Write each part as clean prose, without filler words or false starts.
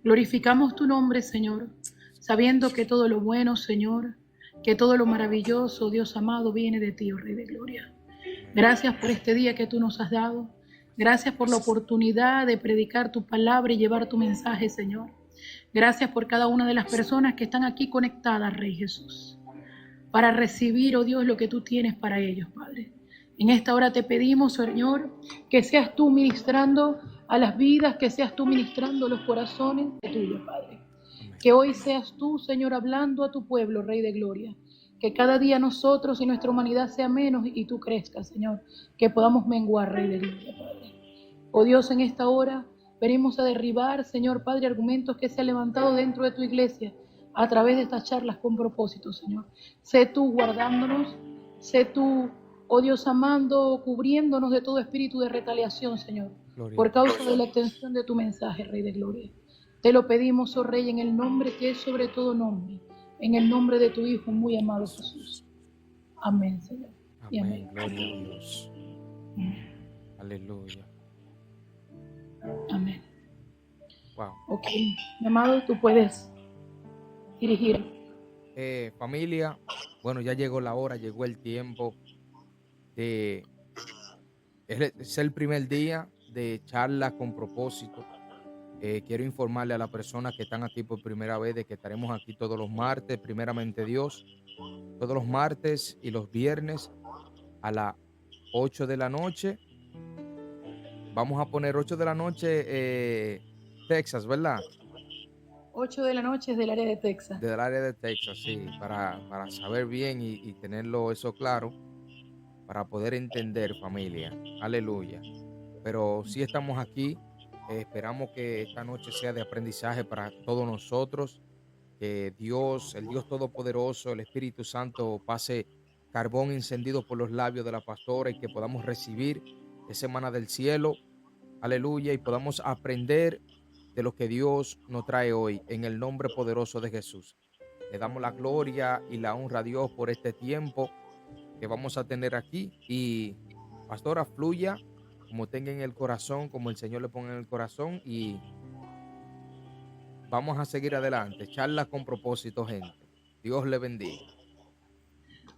Glorificamos tu nombre, Señor, sabiendo que todo lo bueno, Señor, que todo lo maravilloso, Dios amado, viene de ti, oh Rey de Gloria. Gracias por este día que tú nos has dado. Gracias por la oportunidad de predicar tu palabra y llevar tu mensaje, Señor. Gracias por cada una de las personas que están aquí conectadas, Rey Jesús, para recibir, oh Dios, lo que tú tienes para ellos, Padre. En esta hora te pedimos, Señor, que seas tú ministrando a las vidas, que seas tú ministrando los corazones de tuyos, Padre. Que hoy seas tú, Señor, hablando a tu pueblo, Rey de Gloria. Que cada día nosotros y nuestra humanidad sea menos y tú crezcas, Señor. Que podamos menguar, Rey de Gloria, Padre. Oh Dios, en esta hora venimos a derribar, Señor Padre, argumentos que se han levantado dentro de tu iglesia a través de estas charlas con propósito, Señor. Sé tú guardándonos, sé tú, oh Dios, amando, cubriéndonos de todo espíritu de retaliación, Señor, por causa de la extensión de tu mensaje, Rey de Gloria. Te lo pedimos, oh Rey, en el nombre que es sobre todo nombre, en el nombre de tu Hijo muy amado Jesús. Amén, Señor. Y amén. Gloria a Dios. Aleluya. Amén. Wow. Ok, mi amado, tú puedes dirigir. Familia, bueno, ya llegó la hora, llegó el tiempo de... Es el primer día de charla con propósito. Quiero informarle a las personas que están aquí por primera vez de que estaremos aquí todos los martes, primeramente Dios, todos los martes y los viernes a las 8 de la noche. Vamos a poner 8 de la noche Texas, ¿verdad? 8 de la noche es del área de Texas. Del área de Texas, sí, para saber bien y tenerlo eso claro, para poder entender, familia. Aleluya. Pero sí estamos aquí. Esperamos que esta noche sea de aprendizaje para todos nosotros. Que Dios, el Dios Todopoderoso, el Espíritu Santo, pase carbón encendido por los labios de la pastora y que podamos recibir ese maná del cielo. Aleluya. Y podamos aprender de lo que Dios nos trae hoy en el nombre poderoso de Jesús. Le damos la gloria y la honra a Dios por este tiempo que vamos a tener aquí. Y pastora, fluya como tenga en el corazón, como el Señor le ponga en el corazón, y vamos a seguir adelante. Charla con propósito, gente. Dios le bendiga.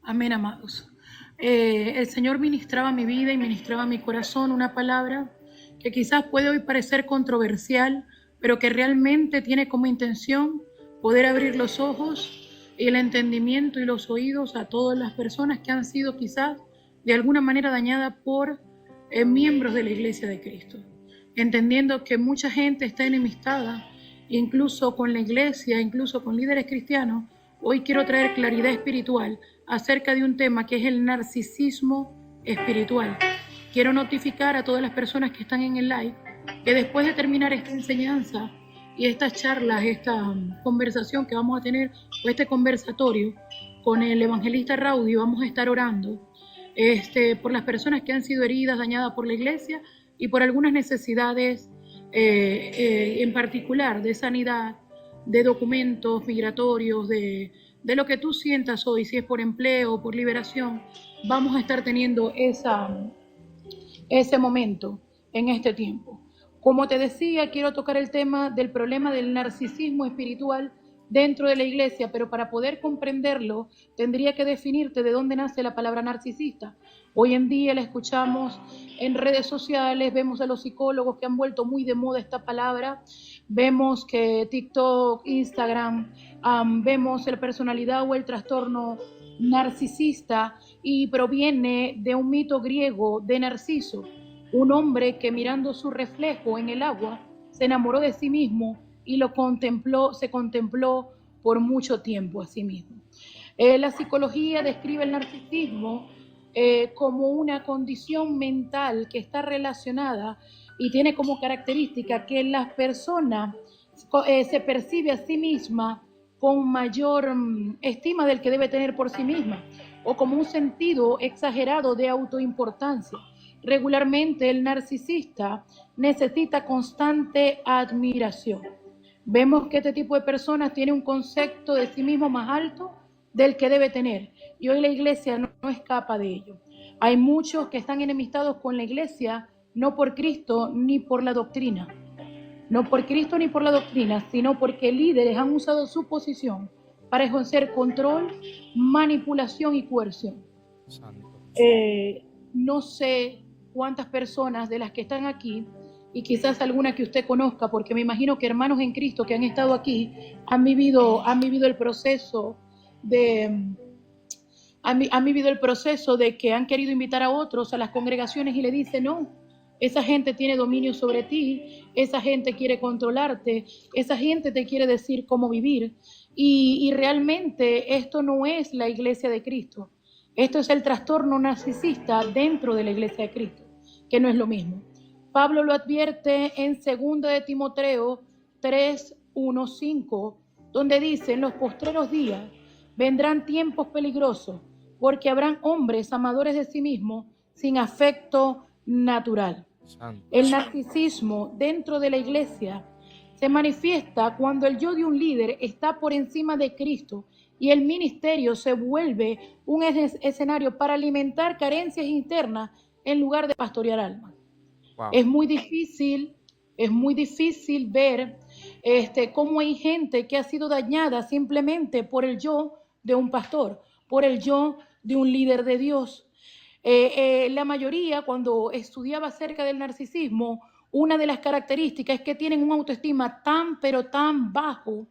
Amén, amados. El Señor ministraba mi vida y ministraba mi corazón una palabra que quizás puede hoy parecer controversial, pero que realmente tiene como intención poder abrir los ojos y el entendimiento y los oídos a todas las personas que han sido quizás de alguna manera dañadas por miembros de la Iglesia de Cristo, entendiendo que mucha gente está enemistada, incluso con la Iglesia, incluso con líderes cristianos. Hoy quiero traer claridad espiritual acerca de un tema que es el narcisismo espiritual. Quiero notificar a todas las personas que están en el live que después de terminar esta enseñanza y estas charlas, esta conversación que vamos a tener, o este conversatorio con el evangelista Raudy, vamos a estar orando por las personas que han sido heridas, dañadas por la iglesia y por algunas necesidades en particular de sanidad, de documentos migratorios, de lo que tú sientas hoy, si es por empleo o por liberación. Vamos a estar teniendo ese momento en este tiempo. Como te decía, quiero tocar el tema del problema del narcisismo espiritual dentro de la iglesia, pero para poder comprenderlo tendría que definirte de dónde nace la palabra narcisista. Hoy en día la escuchamos en redes sociales, vemos a los psicólogos que han vuelto muy de moda esta palabra, vemos que TikTok, Instagram, vemos la personalidad o el trastorno narcisista, y proviene de un mito griego de Narciso, un hombre que mirando su reflejo en el agua se enamoró de sí mismo y se contempló por mucho tiempo a sí mismo. La psicología describe el narcisismo como una condición mental que está relacionada y tiene como característica que la persona se percibe a sí misma con mayor estima del que debe tener por sí misma, o como un sentido exagerado de autoimportancia. Regularmente el narcisista necesita constante admiración. Vemos que este tipo de personas tiene un concepto de sí mismo más alto del que debe tener, y hoy la iglesia no escapa de ello. Hay muchos que están enemistados con la iglesia, no por Cristo ni por la doctrina, no por Cristo ni por la doctrina, sino porque líderes han usado su posición para ejercer control, manipulación y coerción. Santo. No sé cuántas personas de las que están aquí, y quizás alguna que usted conozca, porque me imagino que hermanos en Cristo que han estado aquí han vivido el proceso de han vivido el proceso de que han querido invitar a otros a las congregaciones y le dicen, no, esa gente tiene dominio sobre ti, esa gente quiere controlarte, esa gente te quiere decir cómo vivir. Y realmente esto no es la iglesia de Cristo. Esto es el trastorno narcisista dentro de la iglesia de Cristo, que no es lo mismo. Pablo lo advierte en 2 de Timoteo 3, 1, 5, donde dice, en los postreros días vendrán tiempos peligrosos, porque habrán hombres amadores de sí mismos sin afecto natural. Santo. El narcisismo dentro de la iglesia se manifiesta cuando el yo de un líder está por encima de Cristo y el ministerio se vuelve un escenario para alimentar carencias internas en lugar de pastorear almas. Wow. Es muy difícil ver cómo hay gente que ha sido dañada simplemente por el yo de un pastor, por el yo de un líder de Dios. La mayoría, cuando estudiaba acerca del narcisismo, una de las características es que tienen una autoestima tan, pero tan bajo,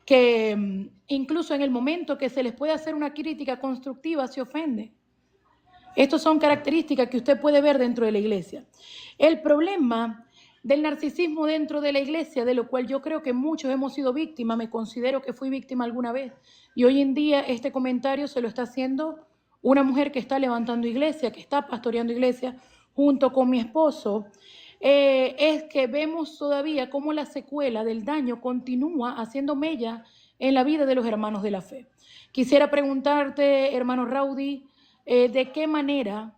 que incluso en el momento que se les puede hacer una crítica constructiva, se ofende. Estas son características que usted puede ver dentro de la iglesia. El problema del narcisismo dentro de la iglesia, de lo cual yo creo que muchos hemos sido víctimas, me considero que fui víctima alguna vez, y hoy en día este comentario se lo está haciendo una mujer que está levantando iglesia, que está pastoreando iglesia, junto con mi esposo, es que vemos todavía cómo la secuela del daño continúa haciendo mella en la vida de los hermanos de la fe. Quisiera preguntarte, hermano Rowdy, ¿de qué manera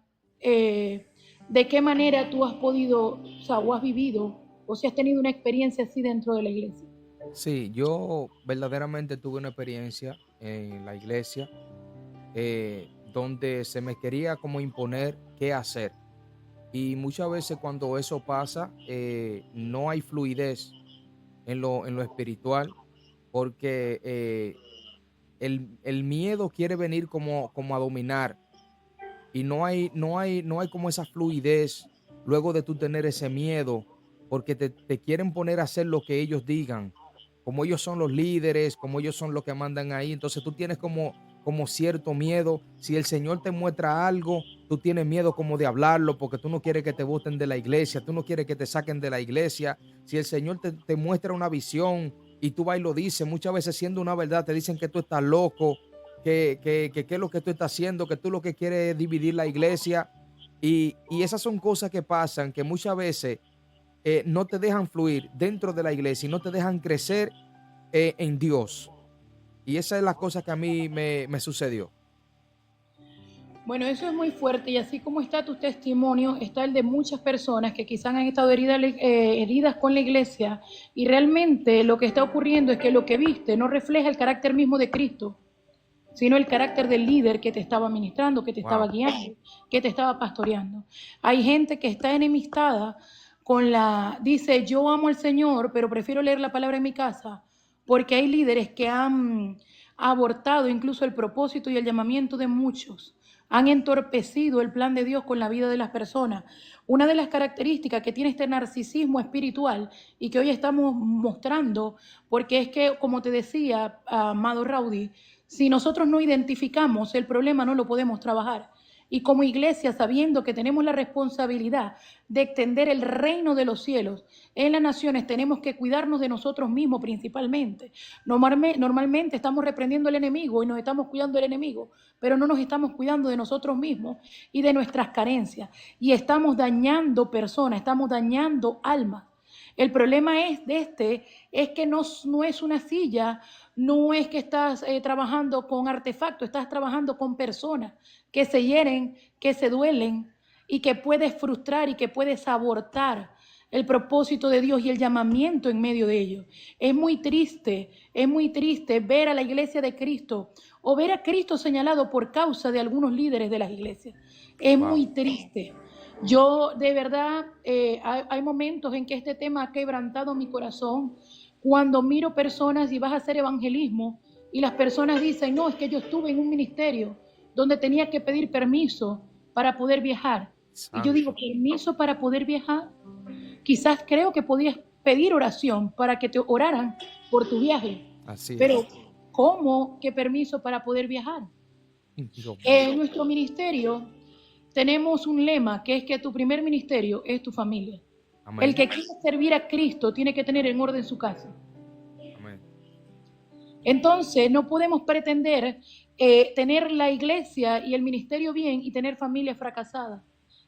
tú has podido, o has vivido, o si has tenido una experiencia así dentro de la iglesia? Sí, yo verdaderamente tuve una experiencia en la iglesia donde se me quería como imponer qué hacer. Y muchas veces cuando eso pasa, no hay fluidez en lo espiritual, porque el miedo quiere venir como a dominar, y no hay como esa fluidez luego de tú tener ese miedo, porque te quieren poner a hacer lo que ellos digan, como ellos son los líderes, como ellos son los que mandan ahí. Entonces tú tienes como cierto miedo. Si el Señor te muestra algo, tú tienes miedo como de hablarlo, porque tú no quieres que te boten de la iglesia, tú no quieres que te saquen de la iglesia. Si el Señor te muestra una visión y tú vas y lo dices, muchas veces siendo una verdad, te dicen que tú estás loco, que qué es lo que tú estás haciendo, que tú lo que quieres es dividir la iglesia. Y esas son cosas que pasan, que muchas veces no te dejan fluir dentro de la iglesia y no te dejan crecer en Dios. Y esa es la cosa que a mí me sucedió. Bueno, eso es muy fuerte y así como está tu testimonio, está el de muchas personas que quizás han estado heridas con la iglesia y realmente lo que está ocurriendo es que lo que viste no refleja el carácter mismo de Cristo, sino el carácter del líder que te estaba ministrando, que te estaba Wow. guiando, que te estaba pastoreando. Hay gente que está enemistada dice, yo amo al Señor, pero prefiero leer la palabra en mi casa, porque hay líderes que han abortado incluso el propósito y el llamamiento de muchos, han entorpecido el plan de Dios con la vida de las personas. Una de las características que tiene este narcisismo espiritual y que hoy estamos mostrando, porque es que, como te decía, amado Rowdy, si nosotros no identificamos el problema, no lo podemos trabajar. Y como iglesia, sabiendo que tenemos la responsabilidad de extender el reino de los cielos en las naciones, tenemos que cuidarnos de nosotros mismos principalmente. Normalmente estamos reprendiendo al enemigo y nos estamos cuidando del enemigo, pero no nos estamos cuidando de nosotros mismos y de nuestras carencias. Y estamos dañando personas, estamos dañando almas. El problema es que no es una silla, no es que estás trabajando con artefactos, estás trabajando con personas que se hieren, que se duelen y que puedes frustrar y que puedes abortar el propósito de Dios y el llamamiento en medio de ellos. Es muy triste ver a la iglesia de Cristo o ver a Cristo señalado por causa de algunos líderes de las iglesias. Es Wow. muy triste. Yo de verdad, hay momentos en que este tema ha quebrantado mi corazón cuando miro personas y vas a hacer evangelismo y las personas dicen, no, es que yo estuve en un ministerio donde tenía que pedir permiso para poder viajar. Y yo digo, Santo. permiso para poder viajar. Quizás creo que podías pedir oración para que te oraran por tu viaje, Así pero es. ¿cómo que permiso para poder viajar? Dios mío. En nuestro ministerio tenemos un lema que es que tu primer ministerio es tu familia. El Amén. que quiere servir a Cristo tiene que tener en orden su casa. Amén. Entonces, no podemos pretender tener la iglesia y el ministerio bien y tener familias fracasadas.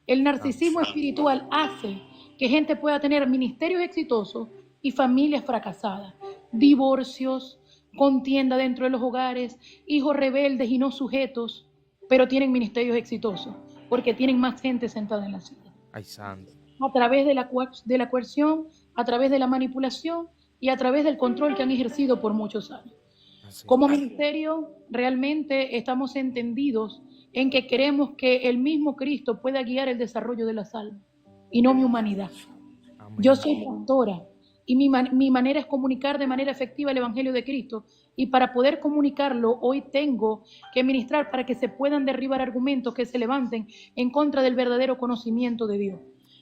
El Santo. narcisismo espiritual hace que gente pueda tener ministerios exitosos y familias fracasadas, divorcios, contienda dentro de los hogares, hijos rebeldes y no sujetos, pero tienen ministerios exitosos porque tienen más gente sentada en la silla Ay, santo. a través de la coerción, a través de la manipulación y a través del control que han ejercido por muchos años. Así Como es. ministerio, realmente estamos entendidos en que queremos que el mismo Cristo pueda guiar el desarrollo de las almas y no mi humanidad. Yo Amén. soy pastora y mi manera es comunicar de manera efectiva el Evangelio de Cristo. Y para poder comunicarlo, hoy tengo que ministrar para que se puedan derribar argumentos que se levanten en contra del verdadero conocimiento de Dios.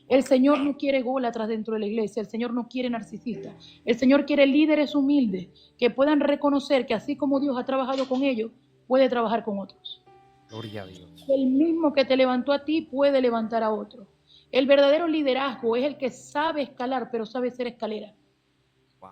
El Señor no quiere gólatras dentro de la iglesia, el Señor no quiere narcisistas, el Señor quiere líderes humildes que puedan reconocer que así como Dios ha trabajado con ellos, puede trabajar con otros. Gloria a Dios. El mismo que te levantó a ti puede levantar a otro. El verdadero liderazgo es el que sabe escalar, pero sabe ser escalera. Wow.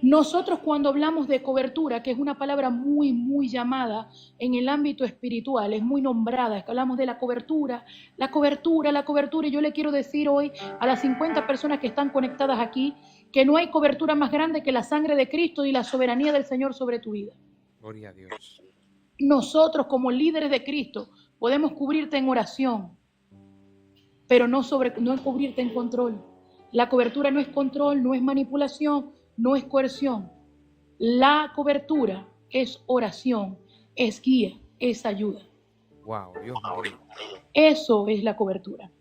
Nosotros cuando hablamos de cobertura, que es una palabra muy, muy llamada en el ámbito espiritual, es muy nombrada, es que hablamos de la cobertura, la cobertura, la cobertura, y yo le quiero decir hoy a las 50 personas que están conectadas aquí, que no hay cobertura más grande que la sangre de Cristo y la soberanía del Señor sobre tu vida. Gloria a Dios. Nosotros como líderes de Cristo podemos cubrirte en oración, pero no es cubrirte en control. La cobertura no es control, no es manipulación, no es coerción. La cobertura es oración, es guía, es ayuda. Wow, Dios mío. Eso es la cobertura.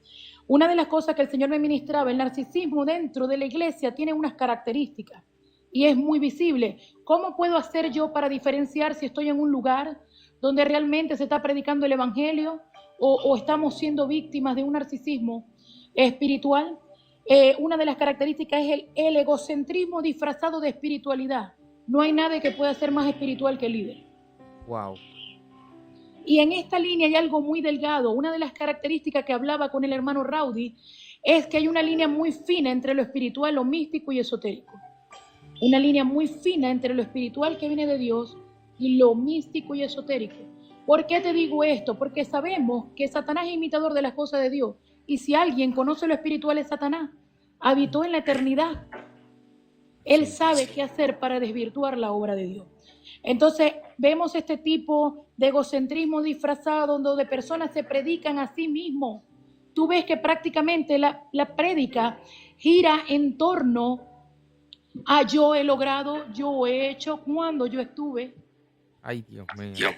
Una de las cosas que el Señor me ministraba, el narcisismo dentro de la iglesia tiene unas características y es muy visible. ¿Cómo puedo hacer yo para diferenciar si estoy en un lugar donde realmente se está predicando el evangelio o estamos siendo víctimas de un narcisismo espiritual? Una de las características es el egocentrismo disfrazado de espiritualidad. No hay nadie que pueda ser más espiritual que el líder. Wow. Y en esta línea hay algo muy delgado. Una de las características que hablaba con el hermano Rowdy es que hay una línea muy fina entre lo espiritual, lo místico y esotérico. Una línea muy fina entre lo espiritual que viene de Dios y lo místico y esotérico. ¿Por qué te digo esto? Porque sabemos que Satanás es imitador de las cosas de Dios. Y si alguien conoce lo espiritual es Satanás. Habitó en la eternidad. Él Así es. sabe qué hacer para desvirtuar la obra de Dios. Entonces, vemos este tipo de egocentrismo disfrazado donde personas se predican a sí mismos. Tú ves que prácticamente la prédica gira en torno a yo he logrado, yo he hecho, cuando yo estuve, Ay, Dios mío.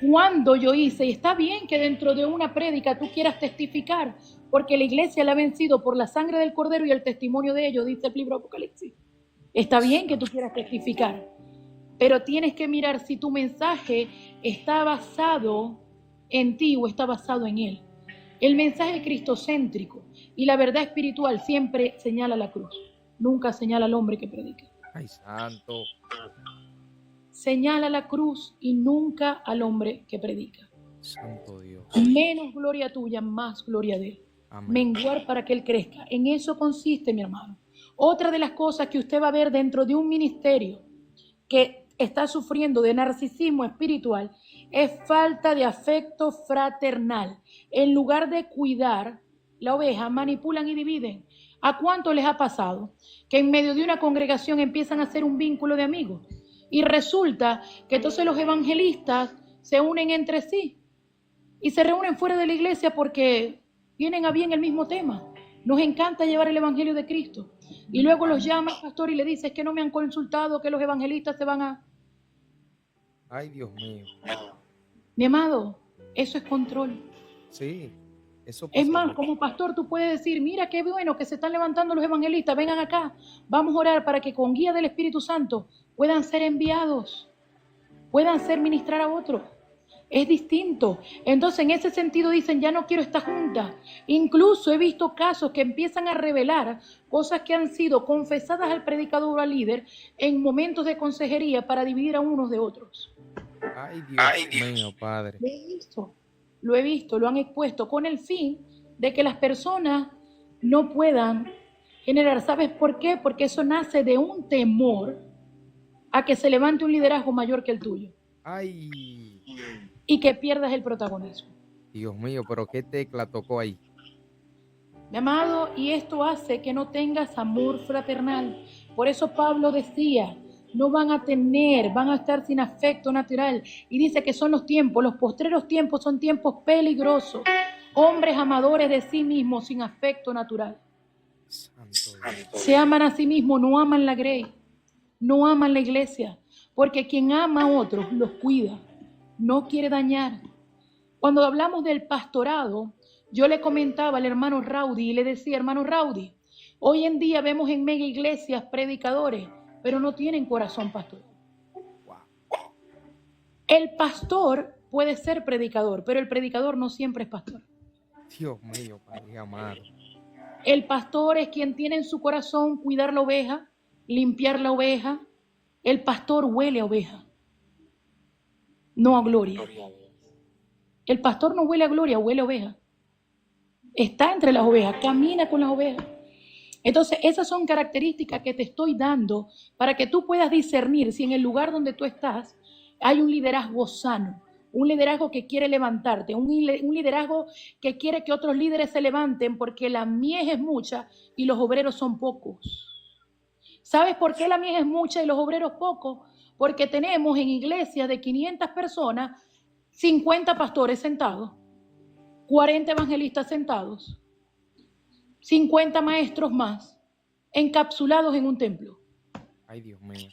cuando yo hice. Y está bien que dentro de una prédica tú quieras testificar, porque la iglesia la ha vencido por la sangre del Cordero y el testimonio de ellos, dice el libro Apocalipsis. Está bien que tú quieras testificar, pero tienes que mirar si tu mensaje está basado en ti o está basado en él. El mensaje cristocéntrico y la verdad espiritual siempre señala la cruz, nunca señala al hombre que predica. Ay, santo. Señala la cruz y nunca al hombre que predica. Santo Dios. Menos gloria tuya, más gloria de él. Amén. Menguar para que él crezca. En eso consiste, mi hermano. Otra de las cosas que usted va a ver dentro de un ministerio que está sufriendo de narcisismo espiritual es falta de afecto fraternal. En lugar de cuidar la oveja, manipulan y dividen. ¿A cuánto les ha pasado que en medio de una congregación empiezan a hacer un vínculo de amigos? Y resulta que entonces los evangelistas se unen entre sí y se reúnen fuera de la iglesia porque tienen a bien el mismo tema. Nos encanta llevar el evangelio de Cristo. Y luego los llama el pastor y le dice, es que no me han consultado, que los evangelistas se van a... Ay, Dios mío. Mi amado, eso es control. Sí. Eso Es pasa más, mucho. como pastor tú puedes decir, mira qué bueno que se están levantando los evangelistas, vengan acá, vamos a orar para que con guía del Espíritu Santo puedan ser enviados, puedan ser ministrar a otros. Es distinto. Entonces, en ese sentido dicen, ya no quiero esta junta. Incluso he visto casos que empiezan a revelar cosas que han sido confesadas al predicador o al líder en momentos de consejería para dividir a unos de otros. Ay, Dios mío, Padre. Lo he visto, lo he visto, lo han expuesto con el fin de que las personas no puedan generar. ¿Sabes por qué? Porque eso nace de un temor a que se levante un liderazgo mayor que el tuyo Ay, y que pierdas el protagonismo. Dios mío, pero qué tecla tocó ahí. Mi amado, y esto hace que no tengas amor fraternal. Por eso Pablo decía, no van a tener, van a estar sin afecto natural. Y dice que son los postreros tiempos son tiempos peligrosos. Hombres amadores de sí mismos sin afecto natural. Santo Dios. Se aman a sí mismos, no aman la grey, no aman la iglesia. Porque quien ama a otros los cuida, no quiere dañar. Cuando hablamos del pastorado, yo le comentaba al hermano Raudy y le decía, hermano Raudy, hoy en día vemos en mega iglesias predicadores, pero no tienen corazón pastoral. Wow. El pastor puede ser predicador, pero el predicador no siempre es pastor. Dios mío, Padre amado. El pastor es quien tiene en su corazón cuidar la oveja, limpiar la oveja. El pastor huele a oveja, no a gloria. El pastor no huele a gloria, huele a oveja. Está entre las ovejas, camina con las ovejas. Entonces, esas son características que te estoy dando para que tú puedas discernir si en el lugar donde tú estás hay un liderazgo sano, un liderazgo que quiere levantarte, un liderazgo que quiere que otros líderes se levanten porque la mies es mucha y los obreros son pocos. ¿Sabes por qué la mies es mucha y los obreros pocos? Porque tenemos en iglesias de 500 personas, 50 pastores sentados, 40 evangelistas sentados, 50 maestros más, encapsulados en un templo. Ay, Dios mío.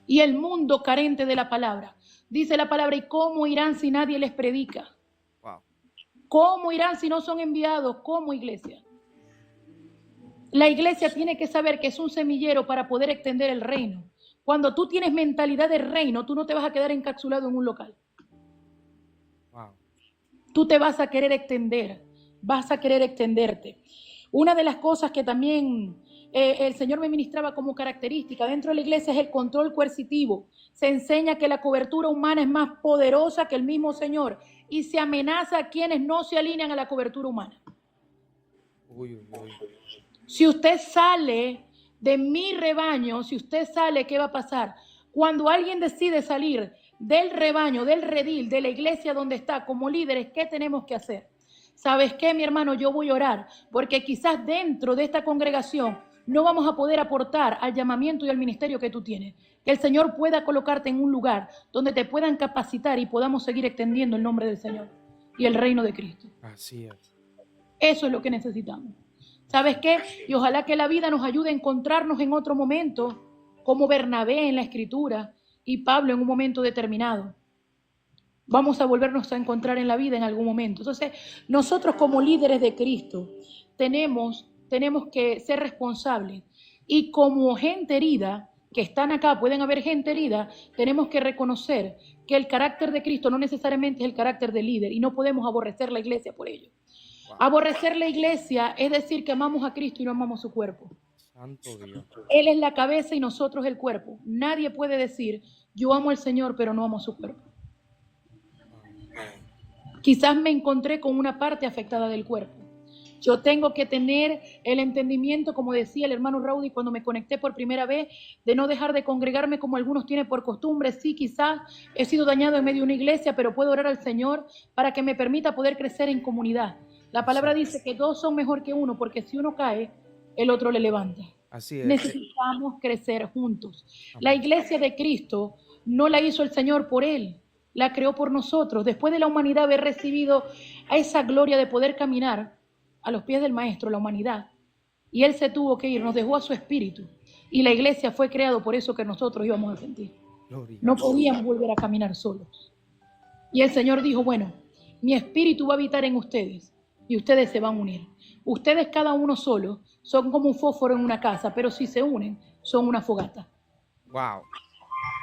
Y el mundo carente de la palabra. Dice la palabra, ¿y cómo irán si nadie les predica? Wow. ¿Cómo irán si no son enviados como iglesia? La iglesia tiene que saber que es un semillero para poder extender el reino. Cuando tú tienes mentalidad de reino, tú no te vas a quedar encapsulado en un local. Wow. Tú te vas a querer extender, vas a querer extenderte. Una de las cosas que también el Señor me ministraba como característica dentro de la iglesia es el control coercitivo. Se enseña que la cobertura humana es más poderosa que el mismo Señor y se amenaza a quienes no se alinean a la cobertura humana. Uy, uy, uy. Si usted sale de mi rebaño, si usted sale, ¿qué va a pasar? Cuando alguien decide salir del rebaño, del redil, de la iglesia donde está como líderes, ¿qué tenemos que hacer? ¿Sabes qué, mi hermano? Yo voy a orar, porque quizás dentro de esta congregación no vamos a poder aportar al llamamiento y al ministerio que tú tienes. Que el Señor pueda colocarte en un lugar donde te puedan capacitar y podamos seguir extendiendo el nombre del Señor y el reino de Cristo. Así es. Eso es lo que necesitamos. ¿Sabes qué? Y ojalá que la vida nos ayude a encontrarnos en otro momento, como Bernabé en la Escritura y Pablo en un momento determinado. Vamos a volvernos a encontrar en la vida en algún momento. Entonces, nosotros como líderes de Cristo tenemos que ser responsables. Y como gente herida, que están acá, pueden haber gente herida, tenemos que reconocer que el carácter de Cristo no necesariamente es el carácter del líder y no podemos aborrecer la iglesia por ello. Wow. Aborrecer la iglesia es decir que amamos a Cristo y no amamos su cuerpo. Santo Dios. Él es la cabeza y nosotros el cuerpo. Nadie puede decir, yo amo al Señor, pero no amo su cuerpo. Quizás me encontré con una parte afectada del cuerpo. Yo tengo que tener el entendimiento, como decía el hermano Raudy cuando me conecté por primera vez, de no dejar de congregarme como algunos tienen por costumbre. Sí, quizás he sido dañado en medio de una iglesia, pero puedo orar al Señor para que me permita poder crecer en comunidad. La palabra dice que dos son mejor que uno, porque si uno cae, el otro le levanta. Así es. Necesitamos crecer juntos. La iglesia de Cristo no la hizo el Señor por Él, la creó por nosotros. Después de la humanidad haber recibido a esa gloria de poder caminar a los pies del Maestro, la humanidad, y Él se tuvo que ir, nos dejó a su espíritu, y la iglesia fue creada por eso que nosotros íbamos a sentir. No podíamos volver a caminar solos. Y el Señor dijo, bueno, mi espíritu va a habitar en ustedes, y ustedes se van a unir. Ustedes cada uno solo son como un fósforo en una casa, pero si se unen, son una fogata. Wow.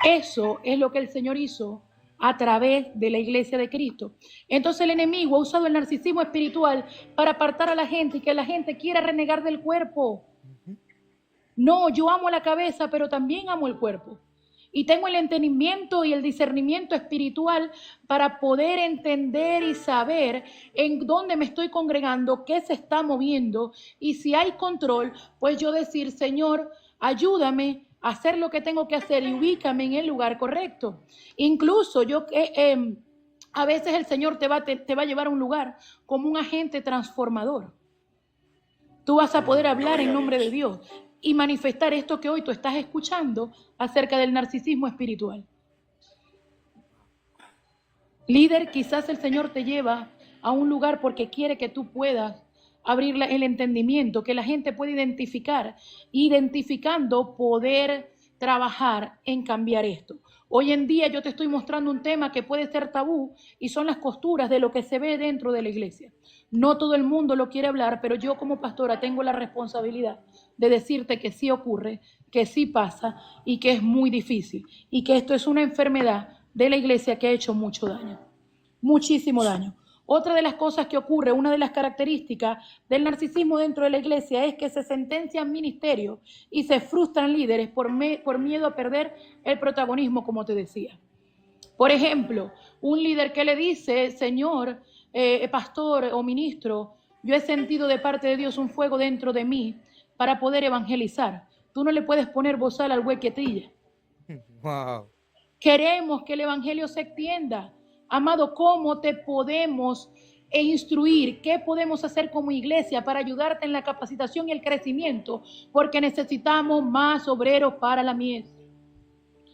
Eso es lo que el Señor hizo a través de la iglesia de Cristo. Entonces el enemigo ha usado el narcisismo espiritual para apartar a la gente y que la gente quiera renegar del cuerpo. No, yo amo la cabeza, pero también amo el cuerpo. Y tengo el entendimiento y el discernimiento espiritual para poder entender y saber en dónde me estoy congregando, qué se está moviendo. Y si hay control, pues yo decir, Señor, ayúdame a hacer lo que tengo que hacer y ubícame en el lugar correcto. Incluso a veces el Señor te va a llevar a un lugar como un agente transformador. Tú vas a poder hablar en nombre de Dios y manifestar esto que hoy tú estás escuchando acerca del narcisismo espiritual. Líder, quizás el Señor te lleva a un lugar porque quiere que tú puedas abrir el entendimiento, que la gente pueda identificar, identificando poder trabajar en cambiar esto. Hoy en día yo te estoy mostrando un tema que puede ser tabú y son las costuras de lo que se ve dentro de la iglesia. No todo el mundo lo quiere hablar, pero yo como pastora tengo la responsabilidad de decirte que sí ocurre, que sí pasa y que es muy difícil y que esto es una enfermedad de la iglesia que ha hecho mucho daño, muchísimo daño. Otra de las cosas que ocurre, una de las características del narcisismo dentro de la iglesia es que se sentencian ministerios y se frustran líderes por miedo a perder el protagonismo, como te decía. Por ejemplo, un líder que le dice, Señor, pastor o ministro, yo he sentido de parte de Dios un fuego dentro de mí para poder evangelizar. Tú no le puedes poner bozal al huequetrilla. Wow. Queremos que el evangelio se extienda. Amado, ¿cómo te podemos instruir? ¿Qué podemos hacer como iglesia para ayudarte en la capacitación y el crecimiento? Porque necesitamos más obreros para la mies.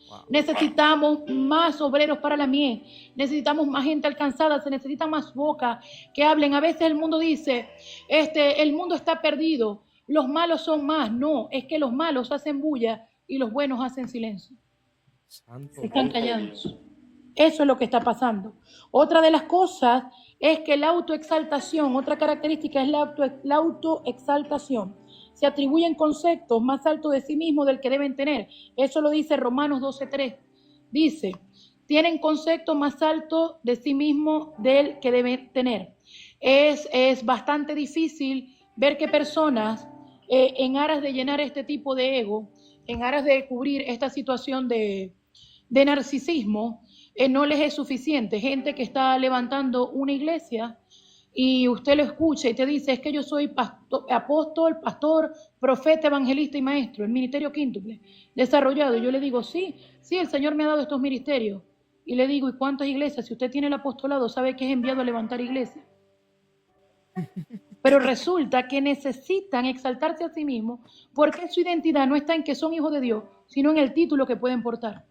Wow. Necesitamos más obreros para la mies. Necesitamos más gente alcanzada. Se necesita más boca que hablen. A veces el mundo dice, el mundo está perdido. Los malos son más. No, es que los malos hacen bulla y los buenos hacen silencio. Santo. Están callados. Eso es lo que está pasando. Otra de las cosas es que la autoexaltación, otra característica es la autoexaltación. Se atribuyen conceptos más altos de sí mismos del que deben tener. Eso lo dice Romanos 12:3. Dice, tienen conceptos más altos de sí mismos del que deben tener. Es bastante difícil ver que personas, en aras de llenar este tipo de ego, en aras de cubrir esta situación de narcisismo, no les es suficiente. Gente que está levantando una iglesia y usted lo escucha y te dice, es que yo soy apóstol, pastor, profeta, evangelista y maestro, el ministerio quíntuple desarrollado. Y yo le digo, sí, el Señor me ha dado estos ministerios. Y le digo, ¿y cuántas iglesias? Si usted tiene el apostolado, sabe que es enviado a levantar iglesias. Pero resulta que necesitan exaltarse a sí mismos porque su identidad no está en que son hijos de Dios, sino en el título que pueden portar.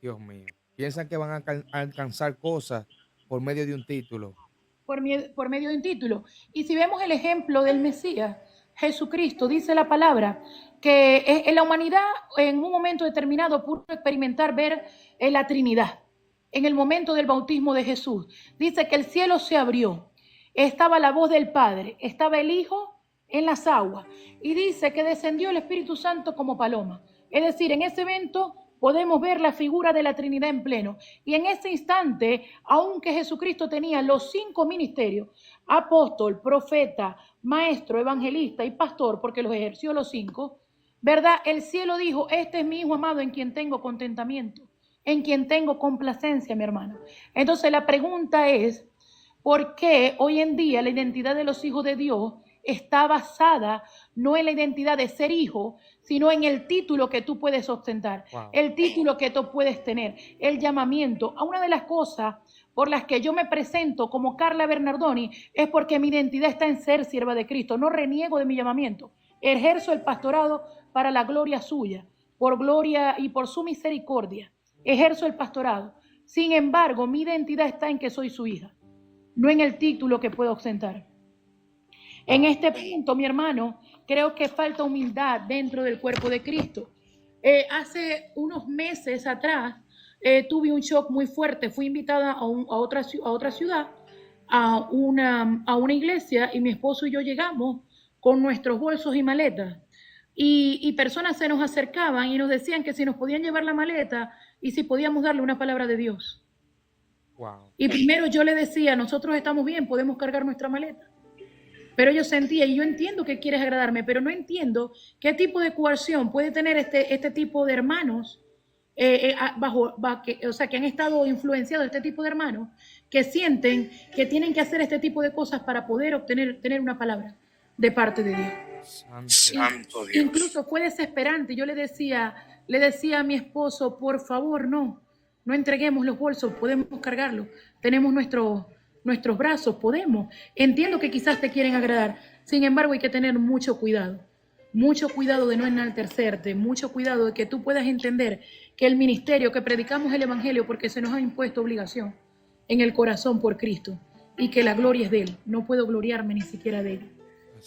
Dios mío. Piensan que van a alcanzar cosas por medio de un título. Por medio de un título. Y si vemos el ejemplo del Mesías, Jesucristo, dice la palabra, que en la humanidad en un momento determinado pudo experimentar ver la Trinidad. En el momento del bautismo de Jesús, dice que el cielo se abrió, estaba la voz del Padre, estaba el Hijo en las aguas, y dice que descendió el Espíritu Santo como paloma. Es decir, en ese evento podemos ver la figura de la Trinidad en pleno. Y en ese instante, aunque Jesucristo tenía los 5 ministerios, apóstol, profeta, maestro, evangelista y pastor, porque los ejerció los 5, ¿verdad? El cielo dijo, este es mi Hijo amado en quien tengo contentamiento, en quien tengo complacencia, mi hermano. Entonces la pregunta es, ¿por qué hoy en día la identidad de los hijos de Dios está basada no en la identidad de ser hijo, sino en el título que tú puedes ostentar, wow, el título que tú puedes tener, el llamamiento? A una de las cosas por las que yo me presento como Carla Bernardoni es porque mi identidad está en ser sierva de Cristo. No reniego de mi llamamiento. Ejerzo el pastorado para la gloria suya, por gloria y por su misericordia. Ejerzo el pastorado. Sin embargo, mi identidad está en que soy su hija, no en el título que puedo ostentar. En este punto, mi hermano, creo que falta humildad dentro del cuerpo de Cristo. Hace unos meses atrás tuve un shock muy fuerte. Fui invitada a otra ciudad a una iglesia y mi esposo y yo llegamos con nuestros bolsos y maletas. Y personas se nos acercaban y nos decían que si nos podían llevar la maleta y si podíamos darle una palabra de Dios. Wow. Y primero yo le decía, nosotros estamos bien, podemos cargar nuestra maleta. Pero ellos sentían, y yo entiendo que quieres agradarme, pero no entiendo qué tipo de coerción puede tener este tipo de hermanos, o sea, que han estado influenciados, este tipo de hermanos, que sienten que tienen que hacer este tipo de cosas para poder tener una palabra de parte de Dios. Santo Dios. Incluso fue desesperante. Yo le decía a mi esposo, por favor, no entreguemos los bolsos, podemos cargarlos. Tenemos nuestros brazos, podemos. Entiendo que quizás te quieren agradar. Sin embargo, hay que tener mucho cuidado. Mucho cuidado de no enaltecerte, mucho cuidado de que tú puedas entender que el ministerio, que predicamos el evangelio porque se nos ha impuesto obligación en el corazón por Cristo y que la gloria es de Él. No puedo gloriarme ni siquiera de Él.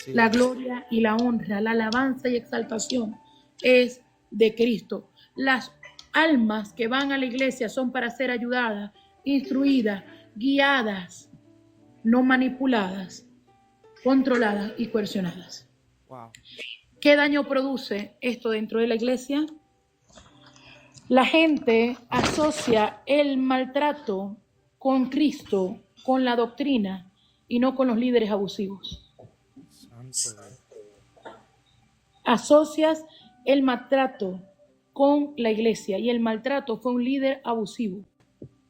La gloria y la honra, la alabanza y exaltación es de Cristo. Las almas que van a la iglesia son para ser ayudadas, instruidas, guiadas, no manipuladas, controladas y coercionadas. Wow. ¿Qué daño produce esto dentro de la iglesia? La gente asocia el maltrato con Cristo, con la doctrina y no con los líderes abusivos. Asocias el maltrato con la iglesia y el maltrato fue un líder abusivo,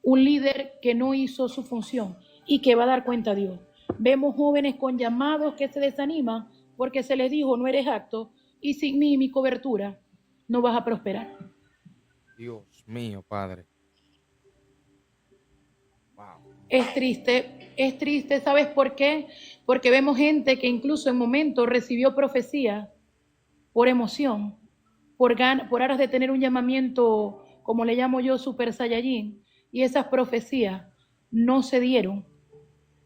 un líder que no hizo su función y que va a dar cuenta a Dios. Vemos jóvenes con llamados que se desaniman porque se les dijo no eres apto y sin mí y mi cobertura no vas a prosperar. Dios mío, Padre. Wow. Es triste, ¿sabes por qué? Porque vemos gente que incluso en momentos recibió profecía por emoción, por aras de tener un llamamiento, como le llamo yo, super saiyajin, y esas profecías no se dieron.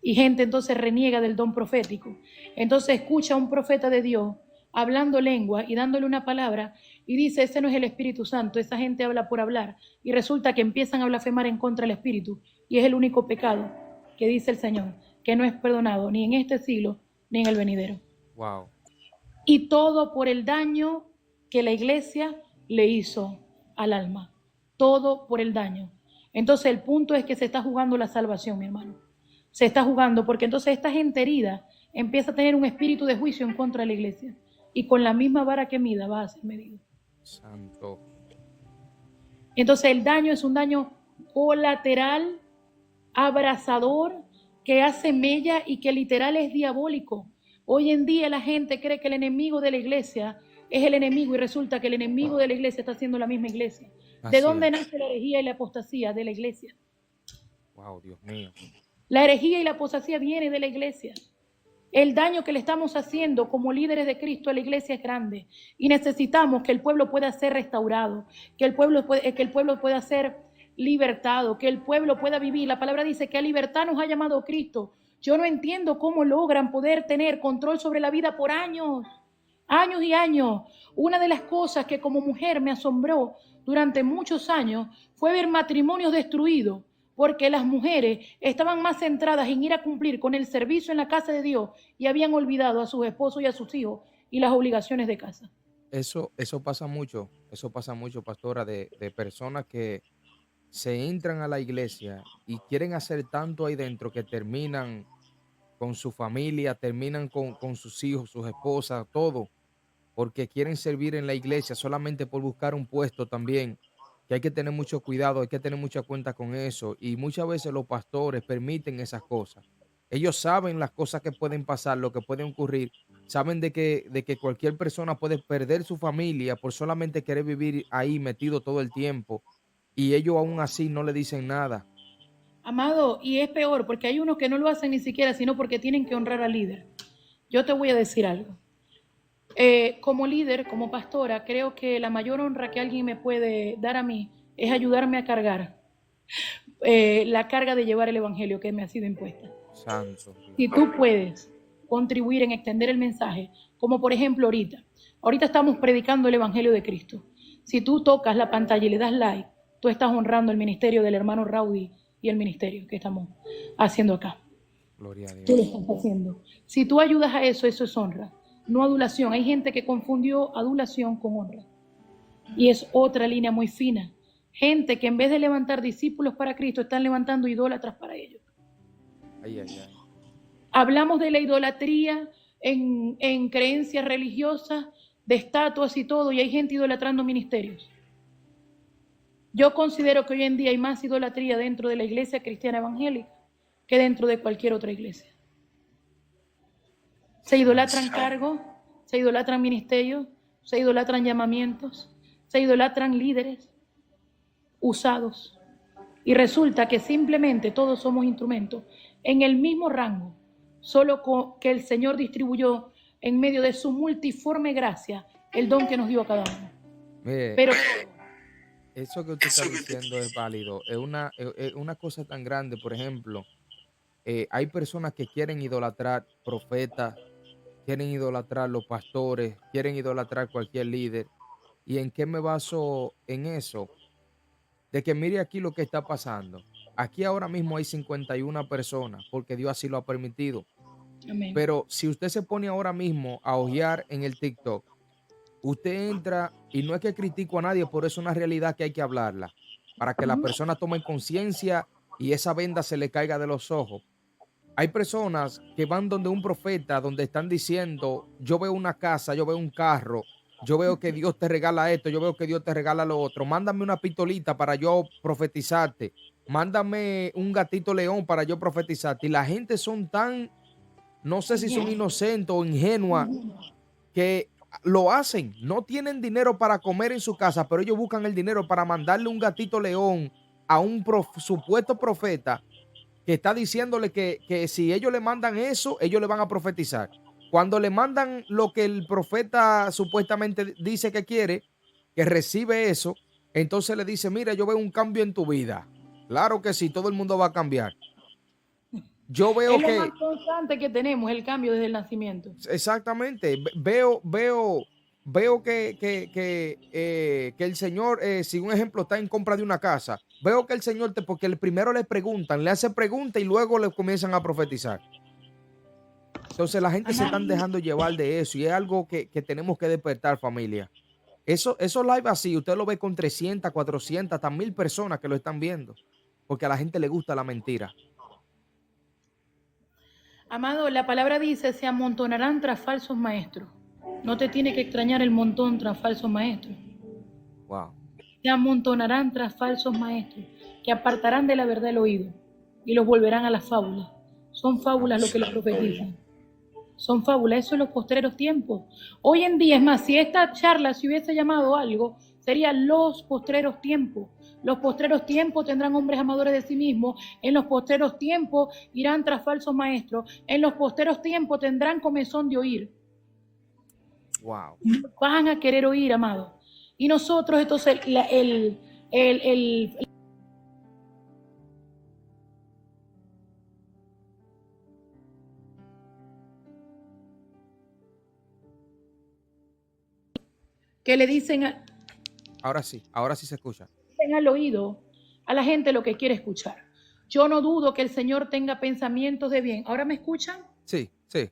Y gente entonces reniega del don profético. Entonces escucha a un profeta de Dios hablando lengua y dándole una palabra y dice, ese no es el Espíritu Santo, esa gente habla por hablar. Y resulta que empiezan a blasfemar en contra del Espíritu. Y es el único pecado que dice el Señor, que no es perdonado ni en este siglo ni en el venidero. Wow. Y todo por el daño que la iglesia le hizo al alma. Todo por el daño. Entonces el punto es que se está jugando la salvación, mi hermano. Se está jugando porque entonces esta gente herida empieza a tener un espíritu de juicio en contra de la iglesia. Y con la misma vara que mida va a ser medido. Santo. Entonces el daño es un daño colateral, abrasador, que hace mella y que literal es diabólico. Hoy en día la gente cree que el enemigo de la iglesia es el enemigo y resulta que el enemigo de la iglesia está siendo la misma iglesia. ¿De dónde nace la herejía y la apostasía? De la iglesia. Wow, Dios mío. La herejía y la apostasía viene de la iglesia. El daño que le estamos haciendo como líderes de Cristo a la iglesia es grande y necesitamos que el pueblo pueda ser restaurado, que el pueblo pueda ser libertado, que el pueblo pueda vivir. La palabra dice que a libertad nos ha llamado Cristo. Yo no entiendo cómo logran poder tener control sobre la vida por años y años. Una de las cosas que como mujer me asombró durante muchos años fue ver matrimonios destruidos porque las mujeres estaban más centradas en ir a cumplir con el servicio en la casa de Dios y habían olvidado a sus esposos y a sus hijos y las obligaciones de casa. Eso pasa mucho, pastora, de personas que se entran a la iglesia y quieren hacer tanto ahí dentro que terminan con su familia, terminan con sus hijos, sus esposas, todo, porque quieren servir en la iglesia solamente por buscar un puesto también, que hay que tener mucho cuidado, hay que tener mucha cuenta con eso. Y muchas veces los pastores permiten esas cosas. Ellos saben las cosas que pueden pasar, lo que puede ocurrir, saben de que cualquier persona puede perder su familia por solamente querer vivir ahí metido todo el tiempo, y ellos aún así no le dicen nada. Amado, y es peor porque hay unos que no lo hacen ni siquiera, sino porque tienen que honrar al líder. Yo te voy a decir algo. Como líder, como pastora, creo que la mayor honra que alguien me puede dar a mí es ayudarme a cargar la carga de llevar el evangelio que me ha sido impuesta. Santo. Si tú puedes contribuir en extender el mensaje, como por ejemplo ahorita estamos predicando el evangelio de Cristo. Si tú tocas la pantalla y le das like, tú estás honrando el ministerio del hermano Raudy y el ministerio que estamos haciendo acá. Gloria a tú lo Dios. estás haciendo. Si tú ayudas a eso, eso es honra, no adulación. Hay gente que confundió adulación con honra. Y es otra línea muy fina. Gente que en vez de levantar discípulos para Cristo, están levantando idólatras para ellos. Ay, ay, ay. Hablamos de la idolatría en creencias religiosas, de estatuas y todo, y hay gente idolatrando ministerios. Yo considero que hoy en día hay más idolatría dentro de la iglesia cristiana evangélica que dentro de cualquier otra iglesia. Se idolatran cargos, se idolatran ministerios, se idolatran llamamientos, se idolatran líderes usados. Y resulta que simplemente todos somos instrumentos en el mismo rango, solo que el Señor distribuyó en medio de su multiforme gracia el don que nos dio a cada uno. Mire, Pero eso que usted está diciendo es válido. Es una cosa tan grande. Por ejemplo, hay personas que quieren idolatrar profetas, quieren idolatrar los pastores, quieren idolatrar cualquier líder. ¿Y en qué me baso en eso? De que mire aquí lo que está pasando. Aquí ahora mismo hay 51 personas porque Dios así lo ha permitido. amén. Pero si usted se pone ahora mismo a hojear en el TikTok, usted entra y no es que critico a nadie, por eso es una realidad que hay que hablarla, para que la persona tome conciencia y esa venda se le caiga de los ojos. Hay personas que van donde un profeta, donde están diciendo, yo veo una casa, yo veo un carro, yo veo que Dios te regala esto, yo veo que Dios te regala lo otro. Mándame una pistolita para yo profetizarte. Mándame un gatito león para yo profetizarte. Y la gente son tan, no sé si son inocentes o ingenuas, que lo hacen. No tienen dinero para comer en su casa, pero ellos buscan el dinero para mandarle un gatito león a un supuesto profeta que está diciéndole que si ellos le mandan eso, ellos le van a profetizar. Cuando le mandan lo que el profeta supuestamente dice que quiere, que recibe eso, entonces le dice, mira, yo veo un cambio en tu vida. Claro que sí, todo el mundo va a cambiar. Yo veo Es lo más que, constante que tenemos, el cambio desde el nacimiento. exactamente, veo que el Señor, si un ejemplo está en compra de una casa, veo que el Señor, porque el primero le preguntan, le hace pregunta y luego le comienzan a profetizar. Entonces la gente se están dejando llevar de eso y es algo que tenemos que despertar, familia. Eso live así, usted lo ve con 300, 400, hasta 1000 personas que lo están viendo, porque a la gente le gusta la mentira. Amado, la palabra dice, se amontonarán tras falsos maestros. No te tiene que extrañar el montón tras falsos maestros. Wow. Se amontonarán tras falsos maestros, que apartarán de la verdad el oído y los volverán a las fábulas. Son fábulas lo que les profetizan. Son fábulas, eso en los postreros tiempos. Hoy en día, es más, si esta charla se hubiese llamado algo, serían los postreros tiempos. Los postreros tiempos tendrán hombres amadores de sí mismos. En los postreros tiempos irán tras falsos maestros. En los postreros tiempos tendrán comezón de oír. Wow. Van a querer oír, amado. Y nosotros, entonces, que le dicen Ahora sí se escucha. al oído a la gente lo que quiere escuchar. Yo no dudo que el Señor tenga pensamientos de bien. ¿Ahora me escuchan? Sí, sí.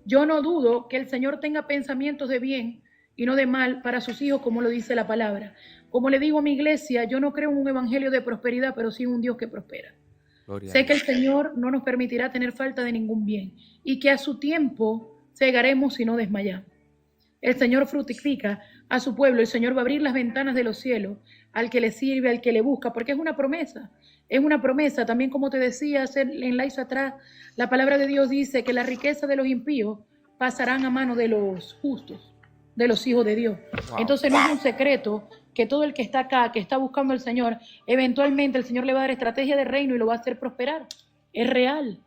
Yo no dudo que el Señor tenga pensamientos de bien y no de mal para sus hijos, como lo dice la palabra. Como le digo a mi iglesia, yo no creo en un evangelio de prosperidad, pero sí en un Dios que prospera. Gloria a Sé que el Dios. Señor no nos permitirá tener falta de ningún bien y que a su tiempo cegaremos y no desmayamos. El Señor frutifica a su pueblo, el Señor va a abrir las ventanas de los cielos al que le sirve, al que le busca, porque es una promesa. Es una promesa, también como te decía en la isla atrás, la palabra de Dios dice que la riqueza de los impíos pasarán a mano de los justos, de los hijos de Dios. Wow. Entonces no es un secreto que todo el que está acá, que está buscando al Señor, eventualmente el Señor le va a dar estrategia de reino y lo va a hacer prosperar. Es real,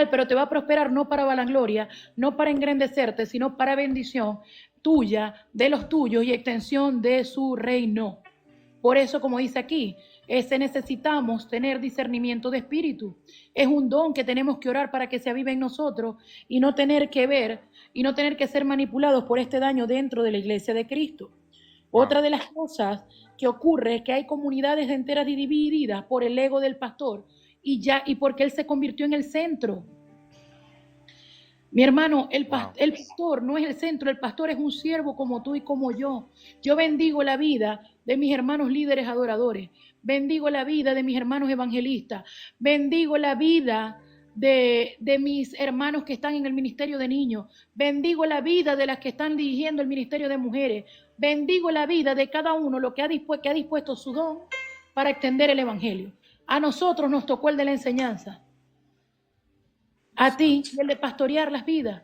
pero te va a prosperar no para vanagloria, no para engrandecerte, sino para bendición tuya, de los tuyos y extensión de su reino. Por eso, como dice aquí, necesitamos tener discernimiento de espíritu. Es un don que tenemos que orar para que se avive en nosotros y no tener que ver y no tener que ser manipulados por este daño dentro de la iglesia de Cristo. Wow. Otra de las cosas que ocurre es que hay comunidades enteras divididas por el ego del pastor y porque él se convirtió en el centro. Mi hermano, Wow. el pastor no es el centro, el pastor es un siervo como tú y como yo. Yo bendigo la vida de mis hermanos líderes adoradores, bendigo la vida de mis hermanos evangelistas, bendigo la vida de mis hermanos que están en el ministerio de niños, bendigo la vida de las que están dirigiendo el ministerio de mujeres, bendigo la vida de cada uno, lo que que ha dispuesto su don para extender el evangelio. A nosotros nos tocó el de la enseñanza, a ti Santo. y el de pastorear las vidas.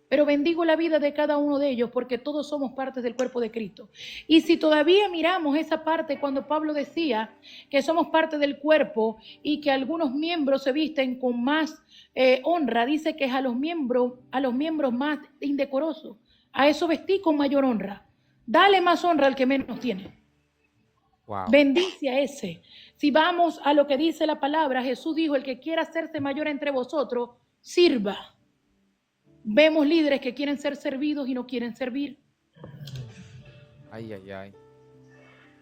Pero bendigo la vida de cada uno de ellos porque todos somos partes del cuerpo de Cristo. Y si todavía miramos esa parte cuando Pablo decía que somos parte del cuerpo y que algunos miembros se visten con más honra, dice que es a los miembros más indecorosos. A eso vestí con mayor honra. Dale más honra al que menos tiene. Wow. Bendice a ese. Si vamos a lo que dice la palabra, Jesús dijo, el que quiera hacerse mayor entre vosotros, sirva. Vemos líderes que quieren ser servidos y no quieren servir. Ay, ay, ay.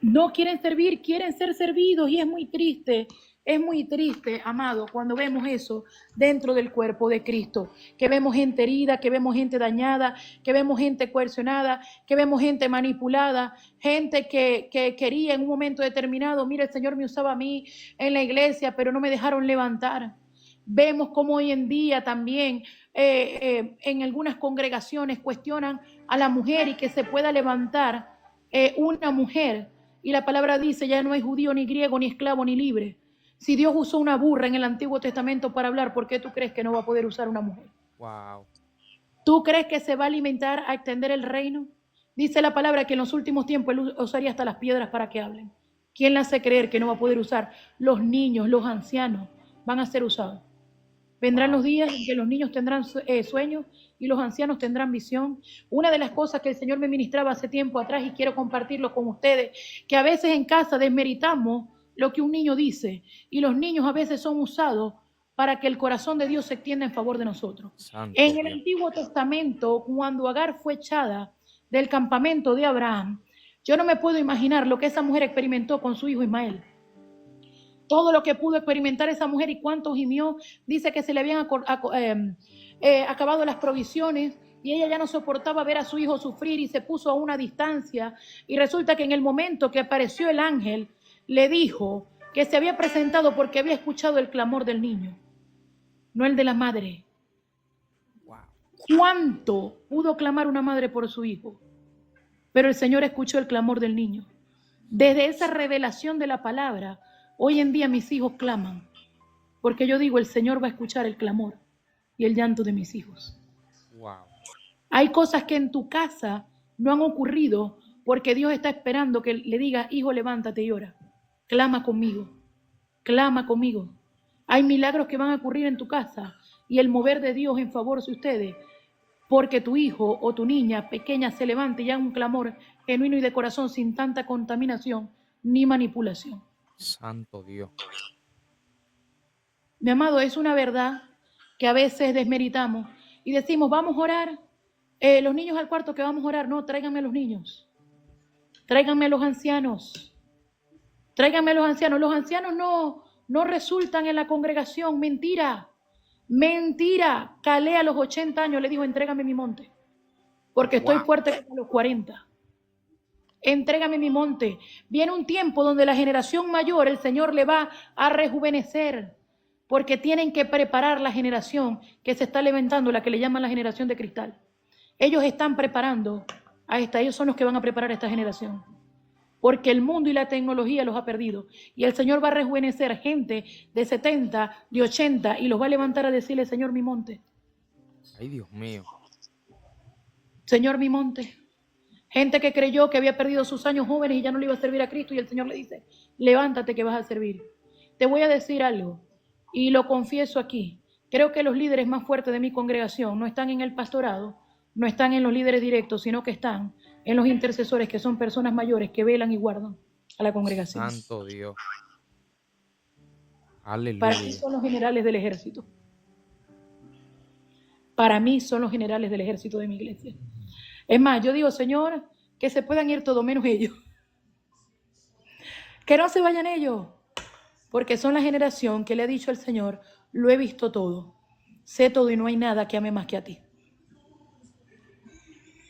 No quieren servir, quieren ser servidos y es muy triste. Es muy triste, amado, cuando vemos eso dentro del cuerpo de Cristo, que vemos gente herida, que vemos gente dañada, que vemos gente coercionada, que vemos gente manipulada, gente que quería en un momento determinado, mira, el Señor me usaba a mí en la iglesia, pero no me dejaron levantar. Vemos como hoy en día también en algunas congregaciones cuestionan a la mujer y que se pueda levantar una mujer. Y la palabra dice, ya no hay judío, ni griego, ni esclavo, ni libre. Si Dios usó una burra en el Antiguo Testamento para hablar, ¿por qué tú crees que no va a poder usar una mujer? Wow. ¿Tú crees que se va a alimentar a extender el reino? Dice la palabra que en los últimos tiempos Él usaría hasta las piedras para que hablen. ¿Quién le hace creer que no va a poder usar? Los niños, los ancianos van a ser usados. Vendrán los Wow. días en que los niños tendrán sueños y los ancianos tendrán visión. Una de las cosas que el Señor me ministraba hace tiempo atrás y quiero compartirlo con ustedes, que a veces en casa desmeritamos lo que un niño dice y los niños a veces son usados para que el corazón de Dios se extienda en favor de nosotros. Santo En el Dios. Antiguo Testamento, cuando Agar fue echada del campamento de Abraham, yo no me puedo imaginar lo que esa mujer experimentó con su hijo Ismael. Todo lo que pudo experimentar esa mujer y cuánto gimió, dice que se le habían acabado las provisiones y ella ya no soportaba ver a su hijo sufrir y se puso a una distancia y resulta que en el momento que apareció el ángel le dijo que se había presentado porque había escuchado el clamor del niño, no el de la madre. Wow. ¿Cuánto pudo clamar una madre por su hijo? Pero el Señor escuchó el clamor del niño. Desde esa revelación de la palabra, hoy en día mis hijos claman, porque yo digo, el Señor va a escuchar el clamor y el llanto de mis hijos. Wow. Hay cosas que en tu casa no han ocurrido porque Dios está esperando que le diga, hijo, levántate y ora. Clama conmigo, clama conmigo. Hay milagros que van a ocurrir en tu casa y el mover de Dios en favor de ustedes, porque tu hijo o tu niña pequeña se levante y haga un clamor genuino y de corazón sin tanta contaminación ni manipulación. Santo Dios. Mi amado, es una verdad que a veces desmeritamos y decimos, vamos a orar, los niños al cuarto que vamos a orar. No, tráiganme a los niños, tráiganme a los ancianos, tráiganme a los ancianos. Los ancianos no resultan en la congregación, mentira, mentira. Calé a los 80 años le dijo, entrégame mi monte, porque estoy Wow. fuerte como a los 40. Entrégame mi monte. Viene un tiempo donde la generación mayor, el Señor le va a rejuvenecer, porque tienen que preparar la generación que se está levantando, la que le llaman la generación de cristal. Ellos están preparando a esta, ellos son los que van a preparar a esta generación, porque el mundo y la tecnología los ha perdido. Y el Señor va a rejuvenecer gente de 70, de 80, y los va a levantar a decirle, Señor, mi monte. Ay, Dios mío. Señor, mi monte. Gente que creyó que había perdido sus años jóvenes y ya no le iba a servir a Cristo y el Señor le dice, levántate que vas a servir. Te voy a decir algo y lo confieso aquí. Creo que los líderes más fuertes de mi congregación no están en el pastorado, no están en los líderes directos, sino que están en los intercesores, que son personas mayores que velan y guardan a la congregación. Santo Dios. Para mí Aleluya. son los generales del ejército. Para mí son los generales del ejército de mi iglesia. Es más, yo digo, Señor, que se puedan ir todo menos ellos. Que no se vayan ellos, porque son la generación que le ha dicho al Señor, lo he visto todo, sé todo y no hay nada que ame más que a ti.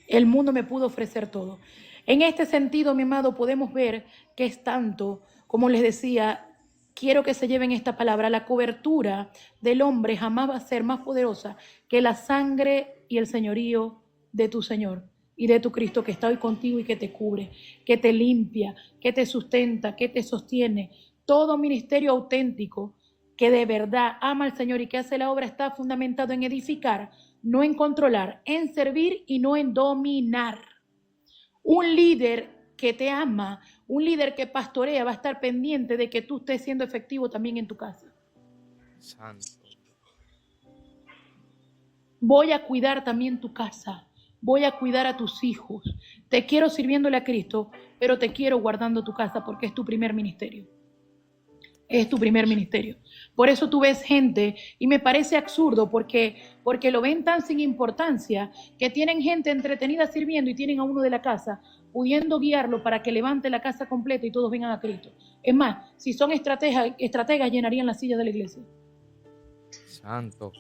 El mundo me pudo ofrecer todo. En este sentido, mi amado, podemos ver que es tanto, como les decía, quiero que se lleven esta palabra, la cobertura del hombre jamás va a ser más poderosa que la sangre y el señorío de tu Señor y de tu Cristo que está hoy contigo y que te cubre, que te limpia, que te sustenta, que te sostiene. Todo ministerio auténtico que de verdad ama al Señor y que hace la obra está fundamentado en edificar, no en controlar, en servir y no en dominar. Un líder que te ama, un líder que pastorea va a estar pendiente de que tú estés siendo efectivo también en tu casa. Santo. Voy a cuidar también tu casa, voy a cuidar a tus hijos. Te quiero sirviéndole a Cristo, pero te quiero guardando tu casa porque es tu primer ministerio. Es tu primer ministerio. Por eso tú ves gente, y me parece absurdo porque lo ven tan sin importancia, que tienen gente entretenida sirviendo y tienen a uno de la casa, pudiendo guiarlo para que levante la casa completa y todos vengan a Cristo. Es más, si son estrategas llenarían la silla de la iglesia. Santo.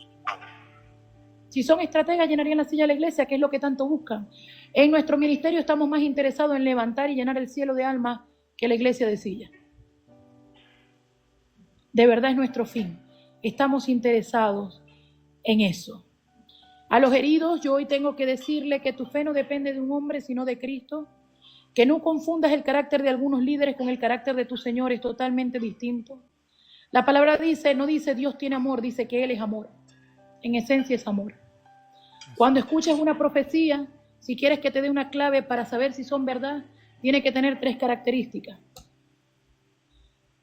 Si son estrategas llenarían la silla de la iglesia, que es lo que tanto buscan. En nuestro ministerio estamos más interesados en levantar y llenar el cielo de almas que la iglesia de sillas. De verdad es nuestro fin. Estamos interesados en eso. A los heridos, yo hoy tengo que decirle que tu fe no depende de un hombre, sino de Cristo. Que no confundas el carácter de algunos líderes con el carácter de tu Señor, es totalmente distinto. La palabra dice, no dice Dios tiene amor, dice que Él es amor. En esencia es amor. Cuando escuches una profecía, si quieres que te dé una clave para saber si son verdad, tiene que tener 3 características.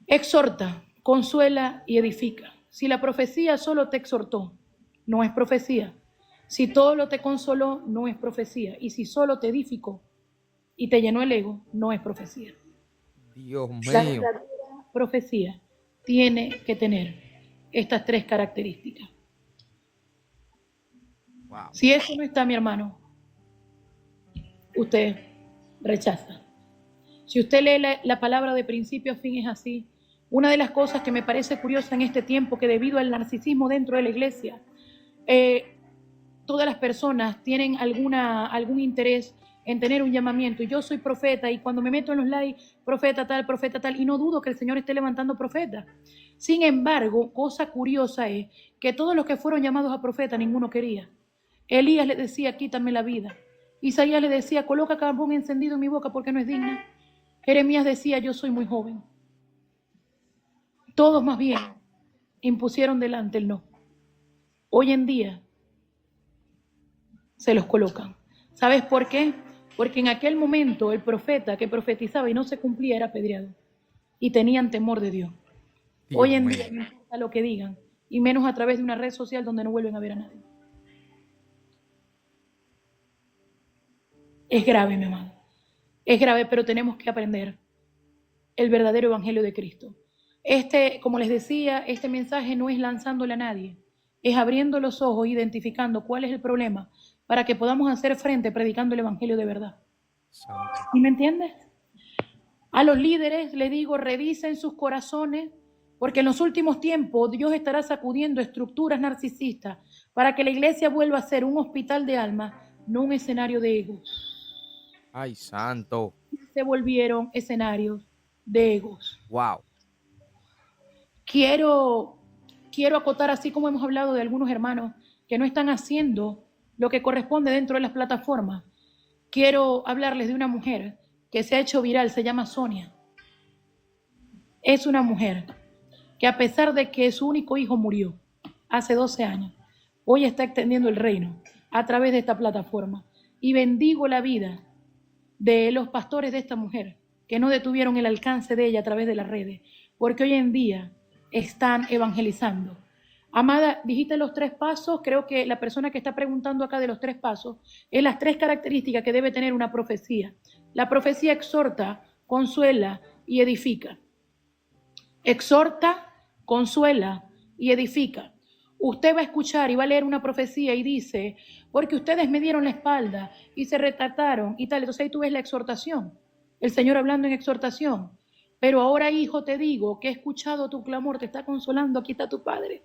Exhorta, consuela y edifica. Si la profecía solo te exhortó, no es profecía. Si todo te consoló, no es profecía. Y si solo te edificó y te llenó el ego, no es profecía. Dios La mío. verdadera profecía tiene que tener estas 3 características. Wow. Si eso no está, mi hermano, usted rechaza. Si usted lee la palabra de principio a fin es así. Una de las cosas que me parece curiosa en este tiempo, que debido al narcisismo dentro de la iglesia, todas las personas tienen algún interés en tener un llamamiento. Y yo soy profeta y cuando me meto en los likes, profeta tal, y no dudo que el Señor esté levantando profetas. Sin embargo, cosa curiosa es que todos los que fueron llamados a profeta, ninguno quería. Elías le decía, quítame la vida. Isaías le decía, coloca carbón encendido en mi boca porque no es digna. Jeremías decía, yo soy muy joven. Todos más bien impusieron delante el no. Hoy en día se los colocan. ¿Sabes por qué? Porque en aquel momento el profeta que profetizaba y no se cumplía era apedreado. Y tenían temor de Dios. Hoy en día no importa lo que digan, y menos a través de una red social donde no vuelven a ver a nadie. Es grave, mi amado. Es grave, pero tenemos que aprender el verdadero evangelio de Cristo. Como les decía, este mensaje no es lanzándole a nadie, es abriendo los ojos, identificando cuál es el problema para que podamos hacer frente predicando el evangelio de verdad. ¿Sí me entiendes? A los líderes les digo, revisen sus corazones, porque en los últimos tiempos Dios estará sacudiendo estructuras narcisistas para que la iglesia vuelva a ser un hospital de almas, no un escenario de egos. Ay, santo. Se volvieron escenarios de egos. Wow. Quiero acotar, así como hemos hablado de algunos hermanos que no están haciendo lo que corresponde dentro de las plataformas, quiero hablarles de una mujer que se ha hecho viral, se llama Sonia. Es una mujer que a pesar de que su único hijo murió hace 12 años, hoy está extendiendo el reino a través de esta plataforma. Y bendigo la vida de los pastores de esta mujer que no detuvieron el alcance de ella a través de las redes, porque hoy en día están evangelizando. Amada, dijiste los 3 pasos, creo que la persona que está preguntando acá de los 3 pasos es las 3 características que debe tener una profecía. La profecía exhorta, consuela y edifica. Exhorta, consuela y edifica. Usted va a escuchar y va a leer una profecía y dice, porque ustedes me dieron la espalda y se retrataron y tal. Entonces ahí tú ves la exhortación, el Señor hablando en exhortación. Pero ahora, hijo, te digo que he escuchado tu clamor, te está consolando, aquí está tu Padre.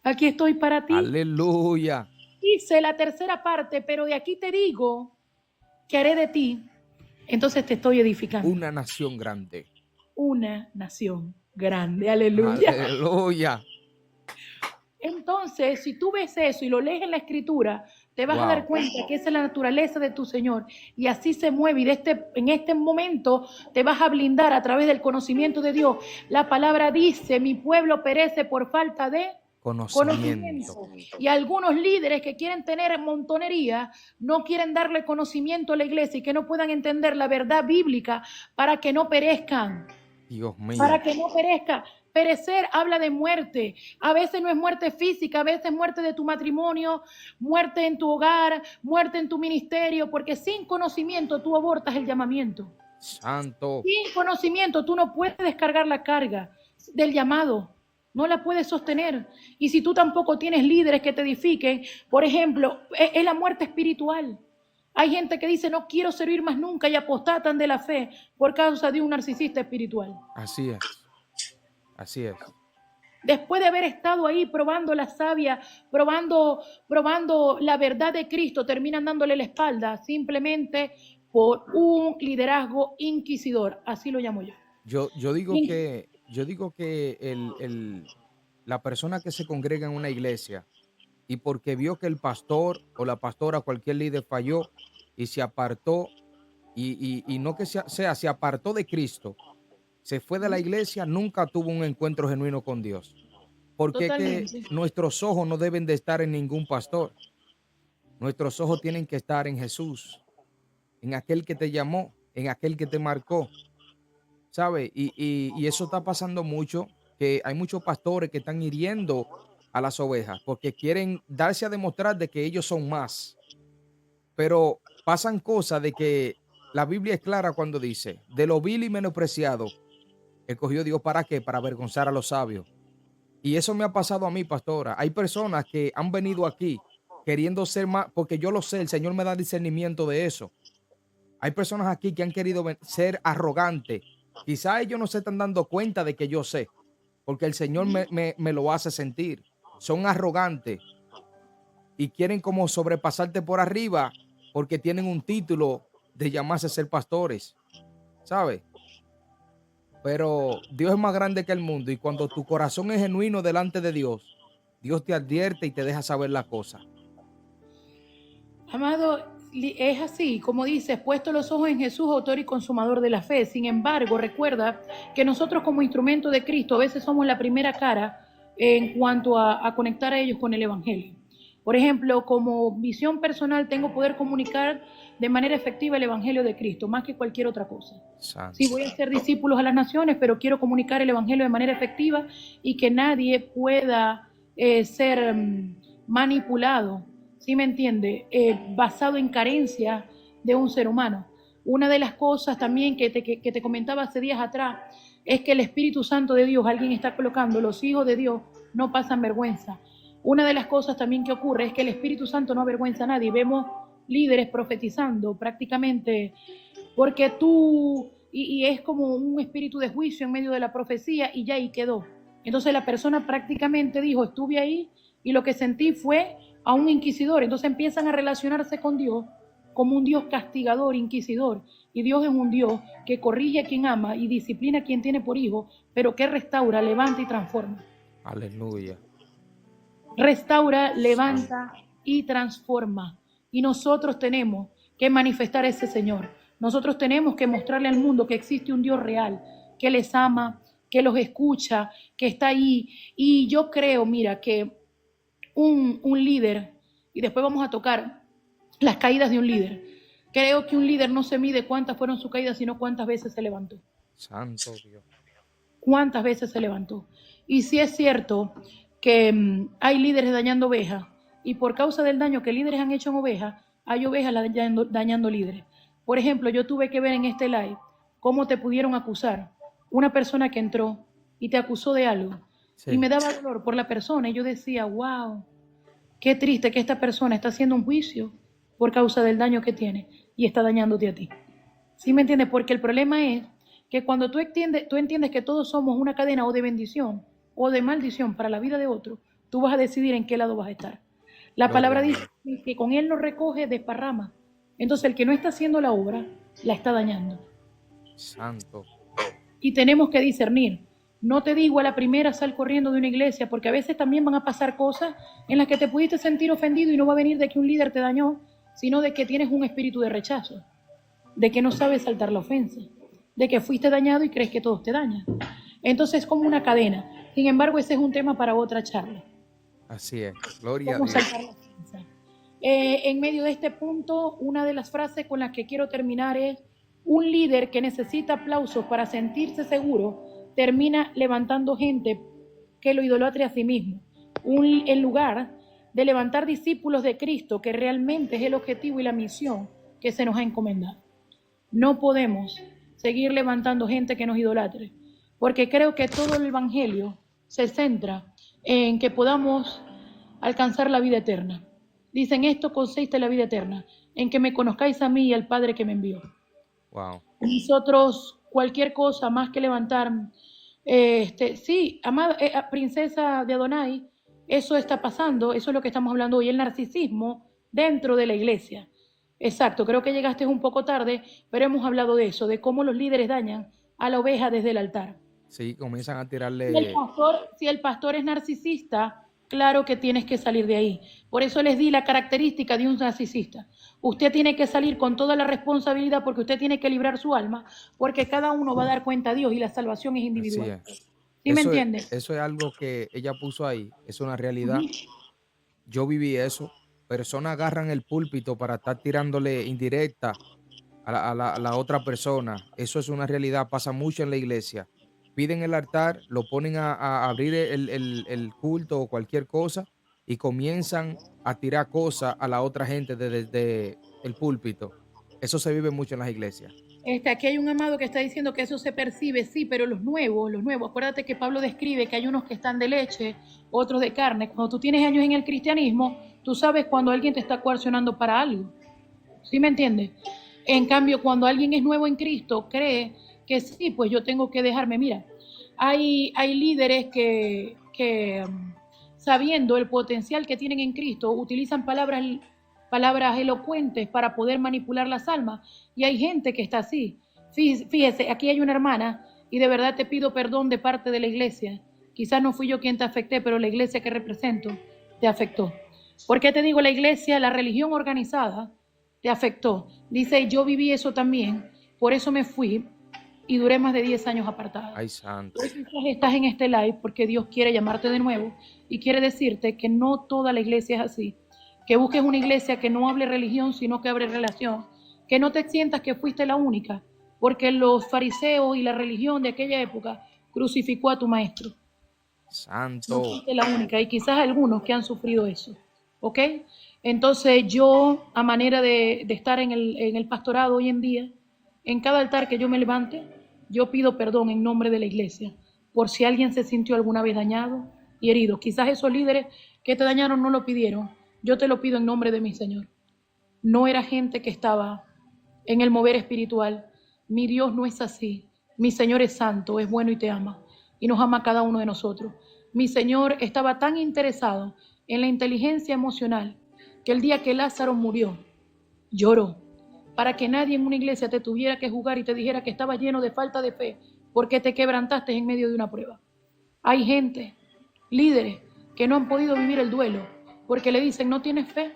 Aquí estoy para ti. Aleluya. Dice la tercera parte, pero de aquí te digo que haré de ti, entonces te estoy edificando. una nación grande. Una nación grande, aleluya. Aleluya. Entonces, si tú ves eso y lo lees en la escritura, te vas a dar Wow. cuenta que esa es la naturaleza de tu Señor y así se mueve y en este momento te vas a blindar a través del conocimiento de Dios. La palabra dice, mi pueblo perece por falta de Conocimiento. conocimiento. Y algunos líderes que quieren tener montonería no quieren darle conocimiento a la iglesia y que no puedan entender la verdad bíblica para que no perezcan. Dios mío. Para que no perezca. Perecer habla de muerte. A veces no es muerte física, a veces es muerte de tu matrimonio, muerte en tu hogar, muerte en tu ministerio, porque sin conocimiento tú abortas el llamamiento. Santo. Sin conocimiento tú no puedes descargar la carga del llamado. No la puedes sostener. Y si tú tampoco tienes líderes que te edifiquen, por ejemplo, es la muerte espiritual. Hay gente que dice, no quiero servir más nunca y apostatan de la fe por causa de un narcisista espiritual. Así es. Así es. Después de haber estado ahí probando la savia, probando la verdad de Cristo, terminan dándole la espalda simplemente por un liderazgo inquisidor. Así lo llamo yo. Yo digo que la persona que se congrega en una iglesia y porque vio que el pastor o la pastora, cualquier líder falló y se apartó, y no que se apartó de Cristo, se fue de la iglesia, nunca tuvo un encuentro genuino con Dios. Porque es que Totalmente. nuestros ojos no deben de estar en ningún pastor. Nuestros ojos tienen que estar en Jesús, en aquel que te llamó, en aquel que te marcó, ¿sabe? Y eso está pasando mucho, que hay muchos pastores que están hiriendo a las ovejas porque quieren darse a demostrar de que ellos son más. Pero pasan cosas de que la Biblia es clara cuando dice, de lo vil y menospreciado, escogió Dios para qué, para avergonzar a los sabios. Y eso me ha pasado a mí, pastora. Hay personas que han venido aquí queriendo ser más, porque yo lo sé, el Señor me da discernimiento de eso. Hay personas aquí que han querido ser arrogantes. Quizá ellos no se están dando cuenta de que yo sé, porque el Señor me lo hace sentir. Son arrogantes y quieren como sobrepasarte por arriba porque tienen un título de llamarse ser pastores, ¿sabes? Pero Dios es más grande que el mundo y cuando tu corazón es genuino delante de Dios, Dios te advierte y te deja saber la cosa. Amado, es así, como dices, puesto los ojos en Jesús, autor y consumador de la fe. Sin embargo, recuerda que nosotros como instrumento de Cristo a veces somos la primera cara en cuanto a conectar a ellos con el Evangelio. Por ejemplo, como visión personal tengo poder comunicar de manera efectiva el Evangelio de Cristo, más que cualquier otra cosa. Santo. Sí, voy a ser discípulos a las naciones, pero quiero comunicar el Evangelio de manera efectiva y que nadie pueda ser manipulado, ¿sí me entiende? Basado en carencia de un ser humano. Una de las cosas también que te comentaba hace días atrás es que el Espíritu Santo de Dios, alguien está colocando, los hijos de Dios no pasan vergüenza. Una de las cosas también que ocurre es que el Espíritu Santo no avergüenza a nadie. Vemos líderes profetizando prácticamente porque y es como un espíritu de juicio en medio de la profecía y ya ahí quedó. Entonces la persona prácticamente dijo, estuve ahí y lo que sentí fue a un inquisidor. Entonces empiezan a relacionarse con Dios como un Dios castigador, inquisidor. Y Dios es un Dios que corrige a quien ama y disciplina a quien tiene por hijo, pero que restaura, levanta y transforma. Aleluya. Restaura, Santo. levanta y transforma. Y nosotros tenemos que manifestar a ese Señor. Nosotros tenemos que mostrarle al mundo que existe un Dios real, que les ama, que los escucha, que está ahí. Y yo creo, mira, que un líder, y después vamos a tocar las caídas de un líder. Creo que un líder no se mide cuántas fueron sus caídas, sino cuántas veces se levantó. Santo Dios. ¿Cuántas veces se levantó? Y sí es cierto que hay líderes dañando ovejas, y por causa del daño que líderes han hecho en ovejas, hay ovejas dañando líderes. Por ejemplo, yo tuve que ver en este live cómo te pudieron acusar. Una persona que entró y te acusó de algo. Sí. Y me daba dolor por la persona. Y yo decía, wow, qué triste que esta persona está haciendo un juicio por causa del daño que tiene y está dañándote a ti. ¿Sí me entiendes? Porque el problema es que cuando tú entiendes que todos somos una cadena o de bendición o de maldición para la vida de otro, tú vas a decidir en qué lado vas a estar. La Gloria palabra a dice Dios. que con él no recoge, desparrama. Entonces el que no está haciendo la obra, la está dañando. Santo. Y tenemos que discernir. No te digo a la primera sal corriendo de una iglesia, porque a veces también van a pasar cosas en las que te pudiste sentir ofendido y no va a venir de que un líder te dañó, sino de que tienes un espíritu de rechazo, de que no sabes saltar la ofensa, de que fuiste dañado y crees que todos te dañan. Entonces es como una cadena. Sin embargo, ese es un tema para otra charla. Así es. Gloria a ¿Cómo Dios. saltar la ofensa? En medio de este punto, una de las frases con las que quiero terminar es: un líder que necesita aplausos para sentirse seguro termina levantando gente que lo idolatre a sí mismo, en lugar de levantar discípulos de Cristo, que realmente es el objetivo y la misión que se nos ha encomendado. No podemos seguir levantando gente que nos idolatre, porque creo que todo el Evangelio se centra en que podamos alcanzar la vida eterna. Dicen: esto consiste en la vida eterna, en que me conozcáis a mí y al Padre que me envió. Wow. Nosotros, cualquier cosa más que levantar, sí, amada princesa de Adonai, eso está pasando, eso es lo que estamos hablando hoy, el narcisismo dentro de la iglesia. Exacto, creo que llegaste un poco tarde, pero hemos hablado de eso, de cómo los líderes dañan a la oveja desde el altar. Sí, comienzan a Si tirarle. si el pastor es narcisista, claro que tienes que salir de ahí. Por eso les di la característica de un narcisista. Usted tiene que salir con toda la responsabilidad, porque usted tiene que librar su alma, porque cada uno va a dar cuenta a Dios y la salvación es Así individual. es. ¿Sí me entiende? Eso es algo que ella puso ahí. Es una realidad. Ujú. Yo viví eso. Personas agarran el púlpito para estar tirándole indirecta a la otra persona. Eso es una realidad. Pasa mucho en la iglesia. Piden el altar, lo ponen a abrir el culto o cualquier cosa y comienzan a tirar cosas a la otra gente desde el púlpito. Eso se vive mucho en las iglesias. Aquí hay un amado que está diciendo que eso se percibe, sí, pero los nuevos, acuérdate que Pablo describe que hay unos que están de leche, otros de carne. Cuando tú tienes años en el cristianismo, tú sabes cuando alguien te está coaccionando para algo. ¿Sí me entiendes? En cambio, cuando alguien es nuevo en Cristo, cree que sí, pues yo tengo que dejarme. Mira, hay líderes que sabiendo el potencial que tienen en Cristo, utilizan palabras elocuentes para poder manipular las almas. Y hay gente que está así. Fíjese, aquí hay una hermana, y de verdad te pido perdón de parte de la iglesia. Quizás no fui yo quien te afecté, pero la iglesia que represento te afectó. ¿Por qué te digo la iglesia? La religión organizada te afectó. Dice: yo viví eso también, por eso me fui y duré más de 10 años apartada. Ay, santo. Por eso estás en este live, porque Dios quiere llamarte de nuevo y quiere decirte que no toda la iglesia es así. Que busques una iglesia que no hable religión, sino que hable relación. Que no te sientas que fuiste la única, porque los fariseos y la religión de aquella época crucificó a tu maestro. No Santo. fuiste la única, y quizás algunos que han sufrido eso. ¿Ok? Entonces yo, a manera de estar en el pastorado hoy en día, en cada altar que yo me levante, yo pido perdón en nombre de la iglesia, por si alguien se sintió alguna vez dañado y herido. Quizás esos líderes que te dañaron no lo pidieron. Yo te lo pido en nombre de mi Señor. No era gente que estaba en el mover espiritual. Mi Dios no es así. Mi Señor es santo, es bueno y te ama. Y nos ama a cada uno de nosotros. Mi Señor estaba tan interesado en la inteligencia emocional que el día que Lázaro murió, lloró, para que nadie en una iglesia te tuviera que juzgar y te dijera que estabas lleno de falta de fe porque te quebrantaste en medio de una prueba. Hay gente, líderes, que no han podido vivir el duelo porque le dicen: no tienes fe.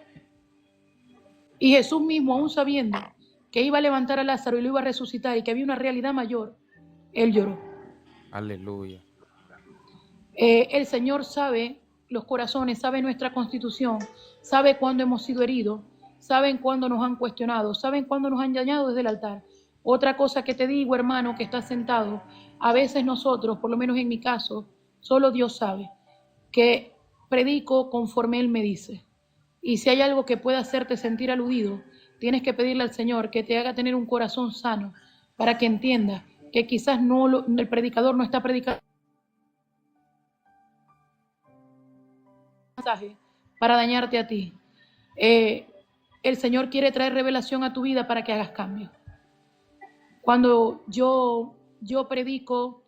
Y Jesús mismo, aún sabiendo que iba a levantar a Lázaro y lo iba a resucitar y que había una realidad mayor, él lloró. Aleluya. El Señor sabe los corazones, sabe nuestra constitución, sabe cuándo hemos sido heridos, saben cuándo nos han cuestionado, saben cuándo nos han dañado desde el altar. Otra cosa que te digo, hermano, que estás sentado, a veces nosotros, por lo menos en mi caso, solo Dios sabe, que predico conforme Él me dice. Y si hay algo que pueda hacerte sentir aludido, tienes que pedirle al Señor que te haga tener un corazón sano, para que entienda que quizás el predicador no está predicando mensaje para dañarte a ti. El Señor quiere traer revelación a tu vida para que hagas cambios. Cuando yo predico,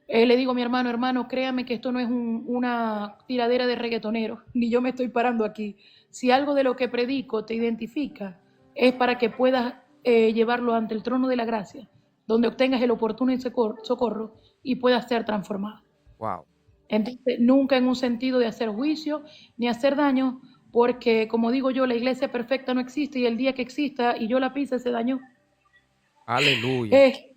le digo a mi hermano, créame que esto no es una tiradera de reggaetoneros, ni yo me estoy parando aquí. Si algo de lo que predico te identifica, es para que puedas llevarlo ante el trono de la gracia, donde obtengas el oportuno socorro y puedas ser transformado. Wow. Entonces, nunca en un sentido de hacer juicio ni hacer daño, porque como digo yo, la iglesia perfecta no existe y el día que exista y yo la pise se dañó. Aleluya. Eh,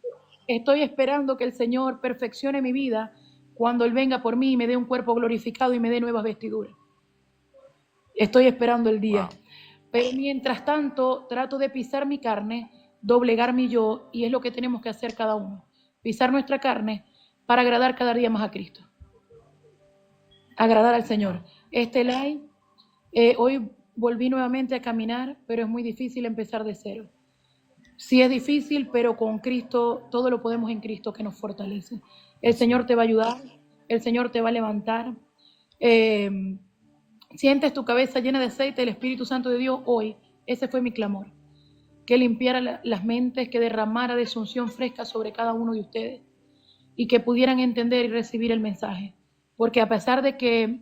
Estoy esperando que el Señor perfeccione mi vida cuando Él venga por mí y me dé un cuerpo glorificado y me dé nuevas vestiduras. Estoy esperando el día. Wow. Pero mientras tanto, trato de pisar mi carne, doblegar mi yo, y es lo que tenemos que hacer cada uno. Pisar nuestra carne para agradar cada día más a Cristo. Agradar al Señor. Wow. Este live, hoy volví nuevamente a caminar, pero es muy difícil empezar de cero. Sí es difícil, pero con Cristo, todo lo podemos en Cristo que nos fortalece. El Así Señor es. te va a ayudar, el Señor te va a levantar. Sientes tu cabeza llena de aceite del Espíritu Santo de Dios hoy. Ese fue mi clamor. Que limpiara las mentes, que derramara de su unción fresca sobre cada uno de ustedes y que pudieran entender y recibir el mensaje. Porque a pesar de que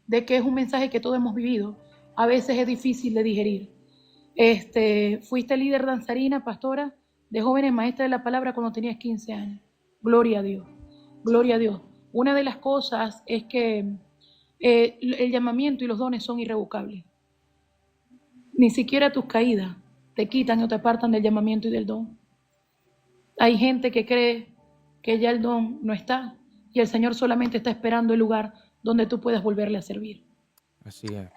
es un mensaje que todos hemos vivido, a veces es difícil de digerir. Fuiste líder danzarina, pastora, de jóvenes maestra de la palabra cuando tenías 15 años. Gloria a Dios, gloria a Dios. Una de las cosas es que el llamamiento y los dones son irrevocables. Ni siquiera tus caídas te quitan o te apartan del llamamiento y del don. Hay gente que cree que ya el don no está y el Señor solamente está esperando el lugar donde tú puedas volverle a servir. Así es.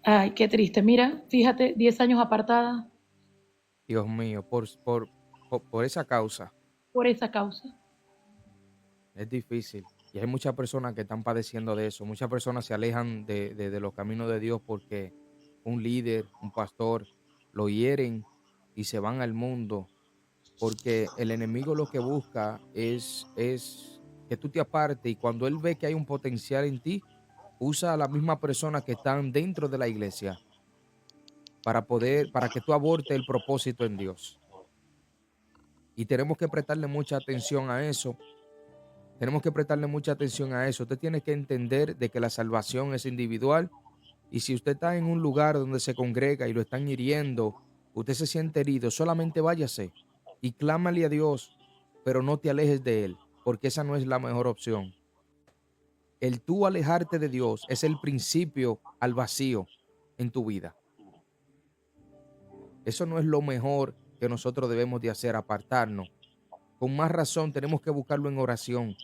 Ay, qué triste. Mira, fíjate, 10 años apartada Dios mío, por esa causa por esa causa. es difícil. Y hay muchas personas que están padeciendo de eso. Muchas personas se alejan de los caminos de Dios porque un líder, un pastor, lo hieren y se van al mundo. Porque el enemigo lo que busca es que tú te apartes y cuando él ve que hay un potencial en ti, usa a las mismas personas que están dentro de la iglesia para que tú abortes el propósito en Dios. Y tenemos que prestarle mucha atención a eso. Tenemos que prestarle mucha atención a eso. Usted tiene que entender de que la salvación es individual y si usted está en un lugar donde se congrega y lo están hiriendo, usted se siente herido, solamente váyase y clámale a Dios, pero no te alejes de Él, porque esa no es la mejor opción. El tú alejarte de Dios es el principio al vacío en tu vida. Eso no es lo mejor que nosotros debemos de hacer, apartarnos. Con más razón tenemos que buscarlo en oración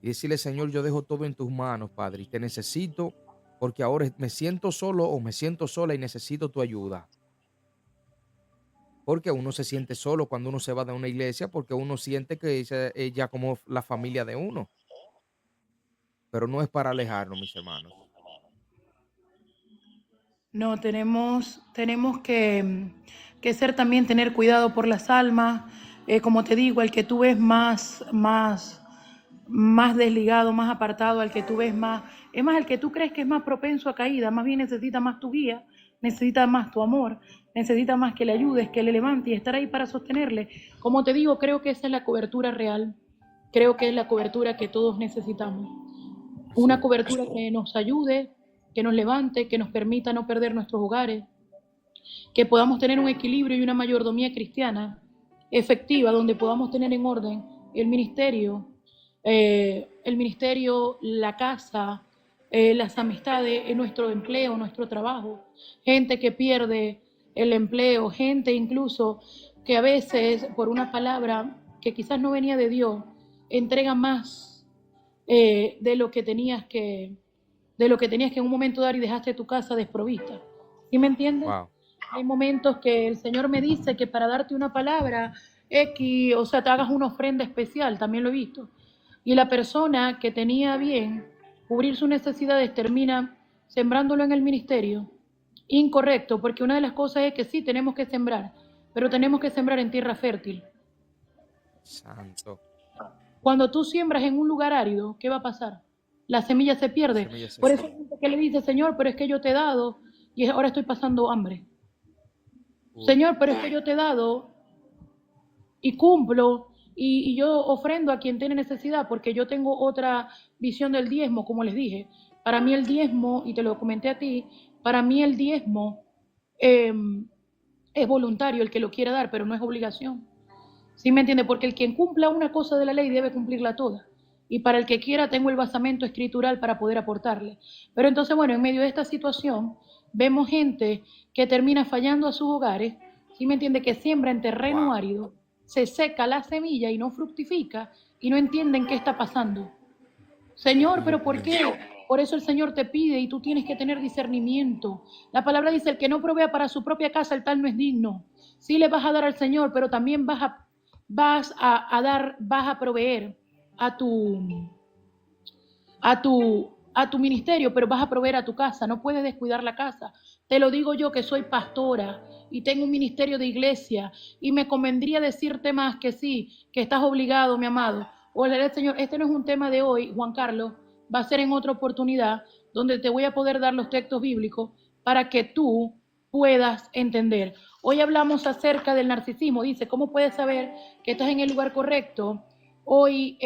y decirle, Señor, yo dejo todo en tus manos, Padre, y te necesito porque ahora me siento solo o me siento sola y necesito tu ayuda. Porque uno se siente solo cuando uno se va de una iglesia, porque uno siente que esa es ya como la familia de uno, pero no es para alejarnos, mis hermanos. No, tenemos que ser también, tener cuidado por las almas. Como te digo, el que tú ves más desligado, más apartado, al que tú ves más, es más, el que tú crees que es más propenso a caída, más bien necesita más tu guía, necesita más tu amor, necesita más que le ayudes, que le levantes y estar ahí para sostenerle. Como te digo, creo que esa es la cobertura real, creo que es la cobertura que todos necesitamos. Así Una es. cobertura que nos ayude, que nos levante, que nos permita no perder nuestros hogares, que podamos tener un equilibrio y una mayordomía cristiana efectiva, donde podamos tener en orden el ministerio, la casa, las amistades, nuestro empleo, nuestro trabajo, gente que pierde el empleo, gente incluso que a veces por una palabra que quizás no venía de Dios, entrega más de lo que tenías que en un momento dar y dejaste tu casa desprovista. ¿Sí me entiendes? Wow. Hay momentos que el Señor me dice que para darte una palabra X, o sea, te hagas una ofrenda especial, también lo he visto. Y la persona que tenía bien cubrir sus necesidades termina sembrándolo en el ministerio. Incorrecto, porque una de las cosas es que sí, tenemos que sembrar, pero tenemos que sembrar en tierra fértil. Santo. Cuando tú siembras en un lugar árido, ¿qué va a pasar? La semilla se La pierde. semilla se Por eso hay pierde. gente que le dice, Señor, pero es que yo te he dado y ahora estoy pasando hambre. Uf. Señor, pero es que yo te he dado y cumplo y yo ofrendo a quien tiene necesidad porque yo tengo otra visión del diezmo, como les dije. Para mí el diezmo, y te lo comenté a ti, para mí el diezmo eh, Es voluntario el que lo quiera dar, pero no es obligación. ¿Sí me entiende? Porque el quien cumpla una cosa de la ley debe cumplirla toda. Y para el que quiera tengo el basamento escritural para poder aportarle. Pero entonces, bueno, en medio de esta situación, vemos gente que termina fallando a sus hogares, ¿sí me entiende? Que siembra en terreno Wow. árido, se seca la semilla y no fructifica y no entienden qué está pasando. Señor, Dios pero ¿por mío. qué? Por eso el Señor te pide y tú tienes que tener discernimiento. La palabra dice, el que no provea para su propia casa, el tal no es digno. Sí le vas a dar al Señor, pero también vas a proveer a tu ministerio, pero vas a proveer a tu casa. No puedes descuidar la casa. Te lo digo yo que soy pastora y tengo un ministerio de iglesia y me convendría decirte más que sí, que estás obligado, mi amado. Oye, Señor, este no es un tema de hoy, Juan Carlos, va a ser en otra oportunidad donde te voy a poder dar los textos bíblicos para que tú puedas entender. Hoy hablamos acerca del narcisismo. Dice, ¿cómo puedes saber que estás en el lugar correcto? Hoy,